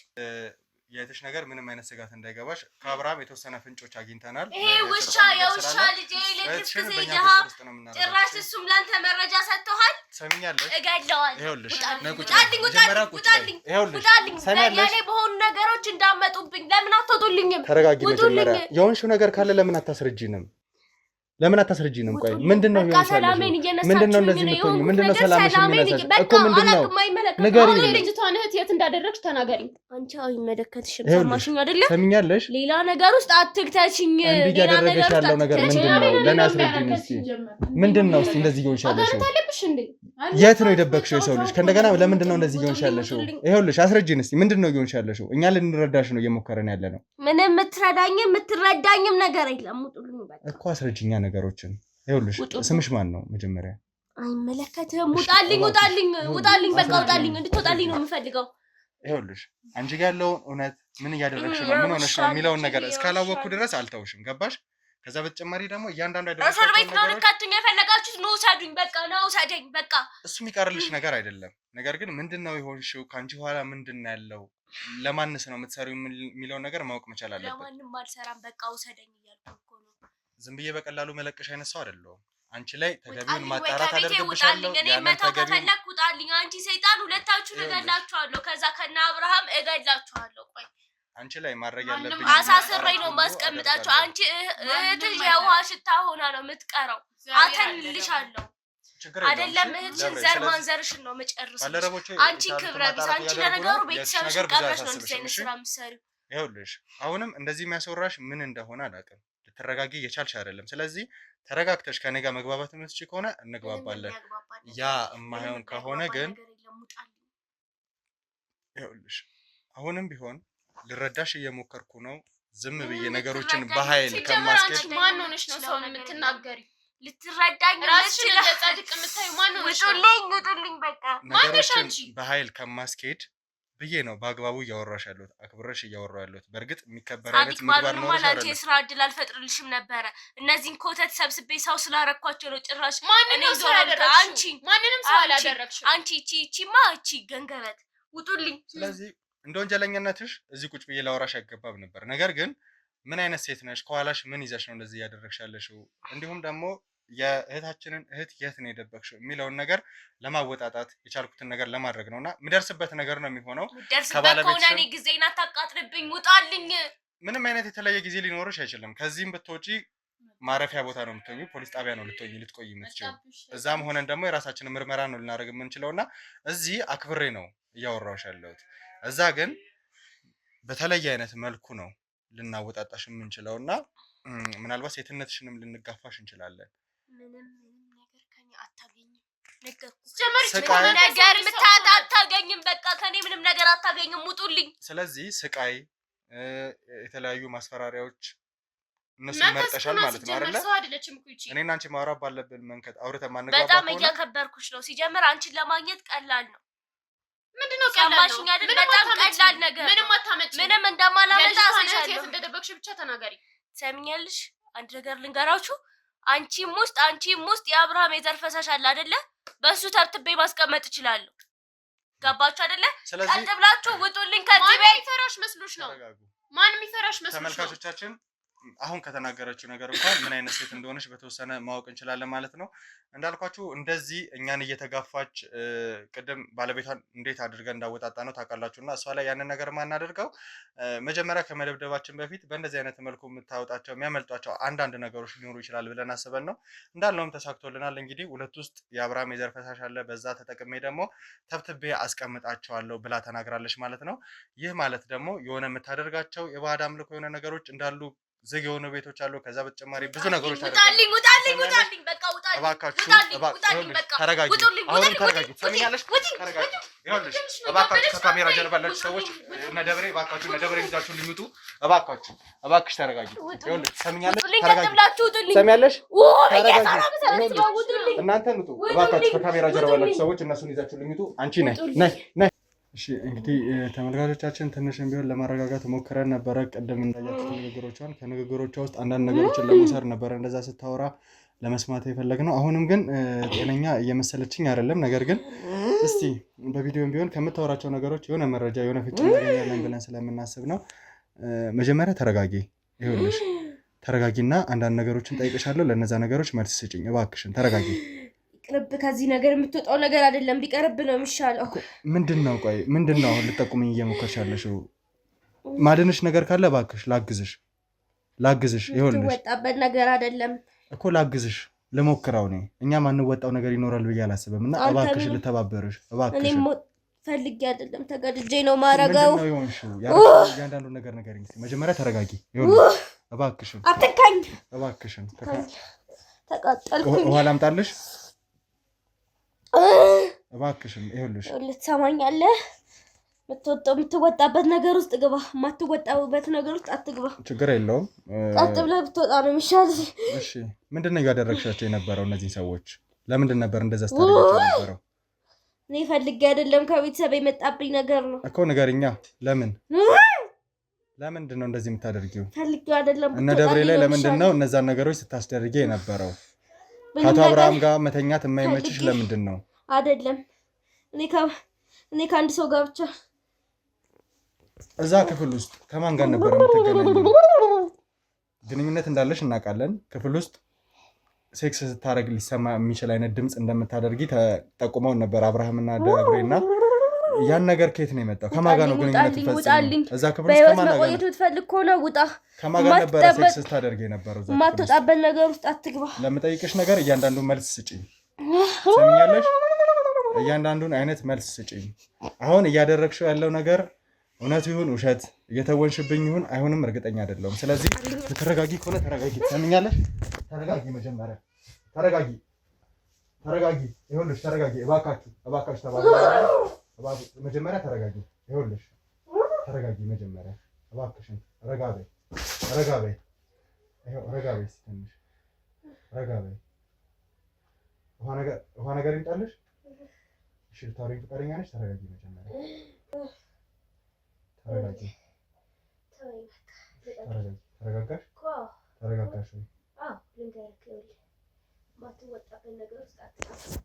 የእህትሽ ነገር ምንም አይነት ስጋት እንዳይገባሽ ከአብርሃም የተወሰነ ፍንጮች አግኝተናል። ይሄ የውሻ ልጅ ልክስ ይደሃ ጭራሽ እሱም ላንተ መረጃ ሰጥተዋል። ሰሚኛለሽ? እገለዋለሁ። ይኸውልሽ ውጣልኝ። ለኔ በሆኑ ነገሮች እንዳመጡብኝ ለምን አትወጡልኝም? ተረጋጊ። መጀመሪያ የሆንሽው ነገር ካለ ለምን አታስረጂንም? ለምን አታስረጂንም? ቆይ ምንድነው ይሆንሻል? ምንድነው እንደዚህ የምትሆኚ? ምንድነው ሰላምሽ የሚነሳሽ እኮ ምንድነው? ንገሪኝ። ልጅቷን እህት የት እንዳደረግሽ ተናገሪኝ። አንቺ አይመለከትሽም። ሰማሽኝ አይደለ? ሰሚኛለሽ? ሌላ ነገር ውስጥ አትክተሽኝ። ሌላ ነገር ያለው ነገር ምንድነው? ለኔ አስረጂኝ እስቲ። ምንድነው እስቲ እንደዚህ ይሆንሻል? የት ነው የደበቅሽው የሰው ልጅ? ከእንደገና ለምንድነው እንደዚህ ይሆንሻል? ይኸውልሽ አስረጂኝ እስቲ። ምንድነው ይሆንሻል? እኛ ልንረዳሽ ነው እየሞከረን ያለ ነው። ምንም የምትረዳኝም ነገር የለም። ውጡልኝ በቃ እኮ አስረጂኛ ነገሮችን። ይኸውልሽ ስምሽ ማን ነው መጀመሪያ? አይመለከትህም። ውጣልኝ በቃ ውጣልኝ። እንድትወጣልኝ ነው የምፈልገው። ይኸውልሽ አንቺ ጋር ያለውን እውነት ምን እያደረግሽ ነው፣ ምን ሆነሽ ነው የሚለውን ነገር እስካላወቅኩ ድረስ አልተውሽም። ገባሽ? ከዛ በተጨማሪ ደግሞ እያንዳንዱ እስር ቤት ነው ልካቱኝ የፈለጋችሁት። ነው ውሰዱኝ፣ በቃ ነው ውሰደኝ በቃ። እሱ የሚቀርልሽ ነገር አይደለም። ነገር ግን ምንድነው የሆንሽው? ከአንቺ በኋላ ምንድነው ያለው? ለማንስ ነው የምትሰሪው የሚለውን ነገር ማወቅ መቻል አለበት። ለማንም አልሰራም፣ በቃ ውሰደኝ እያልኩ እኮ ነው። ዝም ብዬ በቀላሉ መለቀሽ አይነት ሰው አይደለሁም። አንቺ ላይ ተገቢውን ማጣራት አደርግብሻለሁ። ያንን ተገቢውን ውጣልኝ። አንቺ ሰይጣን፣ ሁለታችሁን እገላችኋለሁ። ከዛ ከነ አብርሃም እገላችኋለሁ። ቆይ አንቺ ላይ ማድረግ ያለብኝ አሳስረኝ ነው ማስቀምጣችሁ። አንቺ እህትሽ የውሃ ሽታ ሆና ነው የምትቀረው። አተልልሻለሁ አይደለም እህትሽን ዘር ማንዘርሽን ነው መጨረስ። አንቺ ክብረ ቢስ፣ አንቺ ለነገሩ ቤተሰብሽን ቀብረሽ ነው እንደዚህ አይነት ስራ የምትሰሪው። ይኸውልሽ አሁንም እንደዚህ የሚያስወራሽ ምን እንደሆነ አላውቅም። ልትረጋጊ እየቻልሽ አይደለም። ስለዚህ ተረጋግተሽ ከኔ ጋር መግባባት የምትችይ ከሆነ እንግባባለን። ያ የማይሆን ከሆነ ግን ይኸውልሽ አሁንም ቢሆን ልረዳሽ እየሞከርኩ ነው። ዝም ብዬ ነገሮችን በኃይል ከማስኬድ ማን ሆነሽ ነው ሰውን የምትናገሪ? ልትረዳኝ ራስሽን ለጻድቅ የምታዩ ማን ሆነሽ ነው? ውጡልኝ በቃ። ነገሮችን በኃይል ከማስኬድ ብዬ ነው በአግባቡ እያወራሽ ያለሁት፣ አክብረሽ እያወራሁ ያለሁት። በርግጥ የሚከበር አይነት ምግባር ነው ማለት የስራ እድል አልፈጥርልሽም ነበረ። እነዚህን ኮተት ሰብስቤ ሰው ስላረኳቸው ነው። ጭራሽ ማንንም ሰው አላደረግሽም። አንቺ እቺማ እቺ ገንገበት ውጡልኝ። ስለዚህ እንደ ወንጀለኛነትሽ እዚህ ቁጭ ብዬ ላወራሽ አይገባም ነበር። ነገር ግን ምን አይነት ሴት ነሽ? ከኋላሽ ምን ይዘሽ ነው እንደዚህ እያደረግሽ ያለሽው? እንዲሁም ደግሞ የእህታችንን እህት የት ነው የደበቅሽው የሚለውን ነገር ለማወጣጣት የቻልኩትን ነገር ለማድረግ ነውና የሚደርስበት ነገር ነው የሚሆነው። ከባለቤትሽ እኔ ጊዜና ታቃጥልብኝ። ውጣልኝ። ምንም አይነት የተለየ ጊዜ ሊኖርሽ አይችልም። ከዚህም ብትወጪ ማረፊያ ቦታ ነው የምትሆኚው። ፖሊስ ጣቢያ ነው ልትቆይ የምትችይው። እዛም ሆነን ደግሞ የራሳችንን ምርመራ ነው ልናደርግ የምንችለውና እዚህ አክብሬ ነው እያወራሁሽ ያለሁት። እዛ ግን በተለየ አይነት መልኩ ነው ልናወጣጣሽ የምንችለውና ምናልባት ሴትነትሽንም ልንጋፋሽ እንችላለን። ምንም ነገር ከኔ አታገኝም። ነገር አታገኝም። በቃ ከኔ ምንም ነገር አታገኝም። ውጡልኝ። ስለዚህ ስቃይ የተለያዩ ማስፈራሪያዎች እነሱ መርጠሻል ማለት ነው አይደለ? እኔና አንቺ ማውራት ባለብን መንገድ አውርተን ማንግባባ ከሆነ በጣም እያከበርኩሽ ነው። ሲጀምር አንቺን ለማግኘት ቀላል ነው። ምንድነው ቀላል ነው? በጣም ቀላል ነገር ምንም እንደማላመጣ አሳይሻለሁ። እንደደበቅሽ ብቻ ተናገሪ። ትሰሚኛለሽ? አንድ ነገር ልንገራችሁ። አንቺም ውስጥ የአብርሃም የዘር ፈሳሽ አለ አይደለ? በሱ ተርትቤ ማስቀመጥ እችላለሁ። ገባችሁ አይደለ? ቀጥ ብላችሁ ውጡልኝ ከዚህ ቤት። ይፈራሽ መስሎሽ ነው? ማን የሚፈራሽ መስሎሽ ነው? ተመልካቾቻችን አሁን ከተናገረችው ነገር እንኳን ምን አይነት ሴት እንደሆነች በተወሰነ ማወቅ እንችላለን ማለት ነው። እንዳልኳችሁ እንደዚህ እኛን እየተጋፋች ቅድም ባለቤቷን እንዴት አድርገን እንዳወጣጣ ነው ታውቃላችሁና እሷ ላይ ያንን ነገር ማናደርገው መጀመሪያ ከመደብደባችን በፊት በእንደዚህ አይነት መልኩ የምታወጣቸው የሚያመልጧቸው አንዳንድ ነገሮች ሊኖሩ ይችላል ብለን አስበን ነው። እንዳልነውም ተሳክቶልናል። እንግዲህ ሁለት ውስጥ የአብርሃም የዘር ፈሳሽ አለ፣ በዛ ተጠቅሜ ደግሞ ተብትቤ አስቀምጣቸዋለሁ ብላ ተናግራለች ማለት ነው። ይህ ማለት ደግሞ የሆነ የምታደርጋቸው የባዕድ አምልኮ የሆነ ነገሮች እንዳሉ ዝግ የሆኑ ቤቶች አሉ። ከዛ በተጨማሪ ብዙ ነገሮች አሉ። ውጣልኝ በቃ ውጣልኝ። እባካችሁ ተረጋጊ። አሁን ተረጋጊ። ትሰሚኛለሽ? ተረጋጊ። ይኸውልሽ እባካችሁ ከካሜራ ጀርባ ያላችሁ ሰዎች እነ ደብሬ እባካችሁ እነ ደብሬ ይዛችሁ ልምጡ። እባክሽ ተረጋጊ። ይኸውልሽ ትሰሚኛለሽ? ተረጋጊ። ትሰሚያለሽ? ተረጋጊ። እናንተ ምጡ እባካችሁ ከካሜራ ጀርባ ያላችሁ ሰዎች እነሱን ይዛችሁ ልምጡ። አንቺ ነይ። እሺ እንግዲህ ተመልካቾቻችን ትንሽም ቢሆን ለማረጋጋት ሞክረን ነበረ። ቀደም እንዳያችሁት ንግግሮቿን ከንግግሮቿ ውስጥ አንዳንድ ነገሮችን ለመውሰድ ነበረ እንደዛ ስታወራ ለመስማት የፈለግነው። አሁንም ግን ጤነኛ እየመሰለችኝ አይደለም። ነገር ግን እስቲ በቪዲዮም ቢሆን ከምታወራቸው ነገሮች የሆነ መረጃ የሆነ ፍንጭ እናገኛለን ብለን ስለምናስብ ነው። መጀመሪያ ተረጋጊ። ይኸውልሽ ተረጋጊና አንዳንድ ነገሮችን ጠይቅሻለሁ። ለነዛ ነገሮች መልስ ስጪኝ እባክሽን። ተረጋጊ። ቅርብ ከዚህ ነገር የምትወጣው ነገር አይደለም። ቢቀርብ ነው የሚሻለው። ምንድነው? ቆይ ምንድነው አሁን ልጠቁምኝ እየሞከርሽ ያለሽው? ማድንሽ ነገር ካለ እባክሽ ላግዝሽ። ይኸውልሽ ወጣበት ነገር አይደለም እኮ ላግዝሽ ልሞክረው ነው። እኛ ማንወጣው ነገር ይኖራል ብዬ አላስብም እና እባክሽ ልተባበርሽ እባክሽ። እኔም ፈልጌ አይደለም ተገድጄ ነው ማረጋው። ምንድነው ይሆንሽው? ያንዳንዱ ነገር ንገሪኝ። መጀመሪያ ተረጋጊ። ይኸውልሽ እባክሽን አትካኝ። እባክሽን ተቃጠልኩኝ። ውሃ ላምጣልሽ? እባክሽን ይኸውልሽ ልትሰማኛለህ? የምትወጣበት ነገር ውስጥ ግባ፣ የማትወጣበት ነገር ውስጥ አትግባ። ችግር የለውም። ቀጥ ብለህ ብትወጣ ነው የሚሻልህ። እሺ ምንድን ነው እያደረግሻቸው የነበረው? እነዚህ ሰዎች ለምንድን ነበር እንደዛ ስታደርጋቸው የነበረው? እኔ ፈልጌ አይደለም፣ ከቤተሰብ የመጣብኝ ነገር ነው እኮ። ንገሪኛ። ለምንድን ነው እንደዚህ የምታደርጊው? ፈልጌው አይደለም። እነ ደብሬ ላይ ለምንድን ነው እነዛን ነገሮች ስታስደርጊ የነበረው? ከአቶ አብርሃም ጋር መተኛት የማይመችሽ ለምንድን ነው? አይደለም እኔ ከአንድ ሰው ጋር ብቻ እዛ ክፍል ውስጥ ከማን ጋር ነበር የምትገናኙ? ግንኙነት እንዳለሽ እናውቃለን። ክፍል ውስጥ ሴክስ ስታደርግ ሊሰማ የሚችል አይነት ድምፅ እንደምታደርጊ ተጠቁመው ነበር አብርሃምና ደብሬና። ያን ነገር ከየት ነው የመጣው? ከማን ጋር ነው ግንኙነት ፈጽመው? እዛ ክፍል ውስጥ ከማን ጋር ነው የምትፈልግ ከሆነ ውጣ። ከማን ጋር ነበር ሴክስ ስታደርግ የነበረው? የማትወጣበት ነገር ውስጥ አትግባ። ለምጠይቅሽ ነገር እያንዳንዱን መልስ ስጪኝ። ሰምኛለሽ? እያንዳንዱን አይነት መልስ ስጪኝ። አሁን እያደረግሽው ያለው ነገር እውነት ይሁን ውሸት፣ እየተወንሽብኝ ይሁን አይሁንም እርግጠኛ አይደለሁም። ስለዚህ ተረጋጊ። ከሆነ ተረጋጊ። ሰምኛለሽ? ተረጋጊ። መጀመሪያ ተረጋጊ። ይኸውልሽ ተረጋጊ። እባካችሁ ተባባሉ። መጀመሪያ ተረጋጊ። ይኸውልሽ ተረጋጊ። መጀመሪያ እባክሽን ረጋ በይ። ይኸው ረጋ በይ። ትንሽ ረጋ በይ። ውሃ ነገር ይምጣልሽ? እሺ ልታወሪኝ ፈቃደኛ ነሽ? ተረጋጊ። መጀመሪያ ተረጋጊ። ተረጋጋሽ? ተረጋጋሽ ወይ? አዎ ልንገርህ። ማትወጣበት ነገር ውስጥ አትገባ።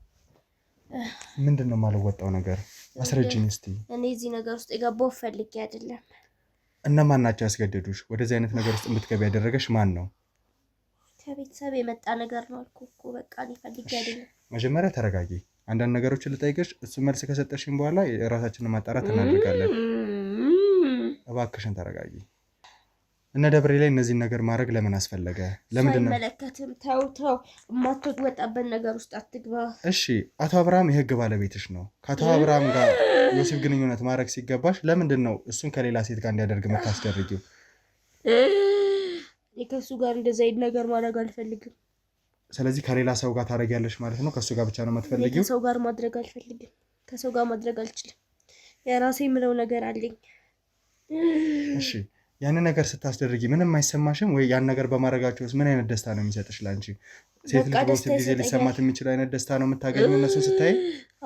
ምንድን ነው የማልወጣው ነገር? አስረጅኝ እስቲ። እኔ እዚህ ነገር ውስጥ የገባው ፈልጌ አይደለም። እነማን ናቸው ያስገደዱሽ? ወደዚህ አይነት ነገር ውስጥ እንድትገቢ ያደረገሽ ማን ነው? ከቤተሰብ የመጣ ነገር ነው አልኩህ እኮ። በቃ እኔ ፈልጌ አይደለም። መጀመሪያ ተረጋጊ። አንዳንድ ነገሮችን ልጠይቅሽ። እሱ መልስ ከሰጠሽኝ በኋላ የራሳችንን ማጣራት እናደርጋለን። እባክሽን ተረጋጊ። እነ ደብሬ ላይ እነዚህን ነገር ማድረግ ለምን አስፈለገ? ለምንድን ነው? አይመለከትም። ተው የማትወጣበት ነገር ውስጥ አትግባ። እሺ አቶ አብርሃም የህግ ባለቤትሽ ነው። ከአቶ አብርሃም ጋር ዮሴፍ ግንኙነት ማድረግ ሲገባሽ ለምንድን ነው እሱን ከሌላ ሴት ጋር እንዲያደርግ የምታስደርጊው? ከእሱ ጋር እንደዛ አይነት ነገር ማድረግ አልፈልግም። ስለዚህ ከሌላ ሰው ጋር ታረጋለሽ ማለት ነው። ከሱ ጋር ብቻ ነው የምትፈልጊው? ከሰው ጋር ማድረግ አልፈልግም። ከሰው ጋር ማድረግ አልችልም። የራሴ የምለው ነገር አለኝ። እሺ ያን ነገር ስታስደርጊ ምንም አይሰማሽም ወይ? ያን ነገር በማድረጋቸውስ ምን አይነት ደስታ ነው የሚሰጥሽ ላንቺ? ሴት ልጅ በወሲብ ጊዜ ሊሰማት የሚችል አይነት ደስታ ነው የምታገኘው እነሱን ስታይ?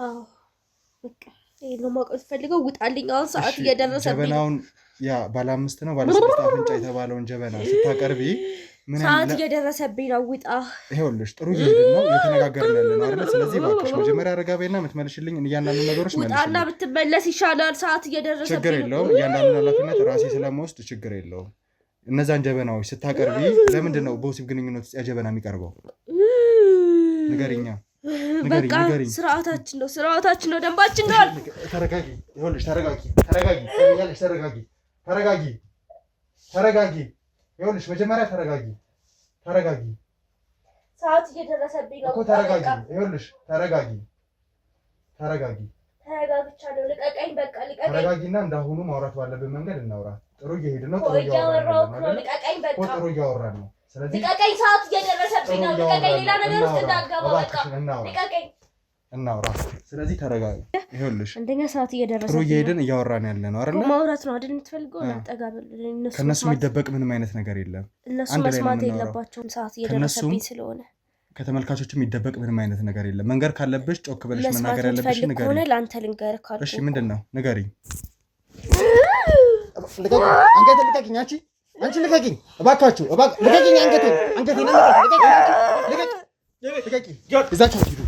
አዎ በቃ ይሄ ነው ማውቀት ፈልገው ውጣልኝ። አሁን ሰዓት እየደረሰብኝ። ጀበናውን ያ ባለ 5 ነው ባለ 6 አፍንጫ የተባለውን ጀበና ስታቀርቢ ምን ሰዓት እየደረሰብኝ ነው። ውጣ። ይኸውልሽ ጥሩ እየሄድን ነው እየተነጋገርን ያለነው አይደል? ስለዚህ እባክሽ መጀመሪያ ረጋቤና የምትመልሽልኝ እያንዳንዱ ነገሮች መልሽልኝ። ውጣና ብትመለስ ይሻላል። ሰዓት እየደረሰብኝ። ችግር የለውም። እያንዳንዱ ኃላፊነት ራሴ ስለምወስድ ችግር የለውም። እነዛን ጀበናዎች ስታቀርቢ ለምንድን ነው በወሲብ ግንኙነት ውስጥ ያ ጀበና የሚቀርበው? ንገሪኛ። በቃ ስርዓታችን ነው፣ ስርዓታችን ነው፣ ደንባችን ነው። ተረጋጊ። ይኸውልሽ ተረጋጊ፣ ተረጋጊ፣ ተረጋጊ፣ ተረጋጊ፣ ተረጋጊ። ይኸውልሽ መጀመሪያ ተረጋጊ፣ ተረጋጊ። ሰዓት እየደረሰብኝ ነው እኮ ተረጋጊ። ይኸውልሽ ተረጋጊ፣ ተረጋጊ። ተረጋግቻለሁ። ልቀቀኝ፣ በቃ ልቀቀኝ። ተረጋጊና እንዳሁኑ ማውራት ባለብን መንገድ እናውራ። ጥሩ እየሄድን ነው። ጥሩ እያወራን ነው። ልቀቀኝ፣ በቃ ጥሩ እያወራን ነው። ስለዚህ ልቀቀኝ። ሰዓት እየደረሰብኝ ነው። ልቀቀኝ። ሌላ ነገር ውስጥ እንዳትገባ። በቃ ልቀቀኝ። እናውራ። ስለዚህ ተረጋጊ። ይኸውልሽ አንደኛ ሰዓት እየደረሰብኝ ጥሩ እየሄድን እያወራን ያለ ነው አይደል? ማውራት ነው አይደል የምትፈልገው? ጠጋበል። ከነሱ የሚደበቅ ምንም አይነት ነገር የለም። እነሱ መስማት የለባቸውም። ሰዓት እየደረሰብኝ ስለሆነ ከተመልካቾች የሚደበቅ ምንም አይነት ነገር የለም። መንገር ካለብሽ ጮክ ብለሽ መናገር ያለብሽ ንገሪ። ሆነ ለአንተ ልንገርህ ካልኩ እሺ፣ ምንድን ነው ንገሪኝ። አንገቴን ልቀቂኝ። አንቺ ልቀቂኝ እባካችሁ፣ ልቀቂኝ። አንገቴን ልቀቂኝ። እዛችሁ ሂዱ።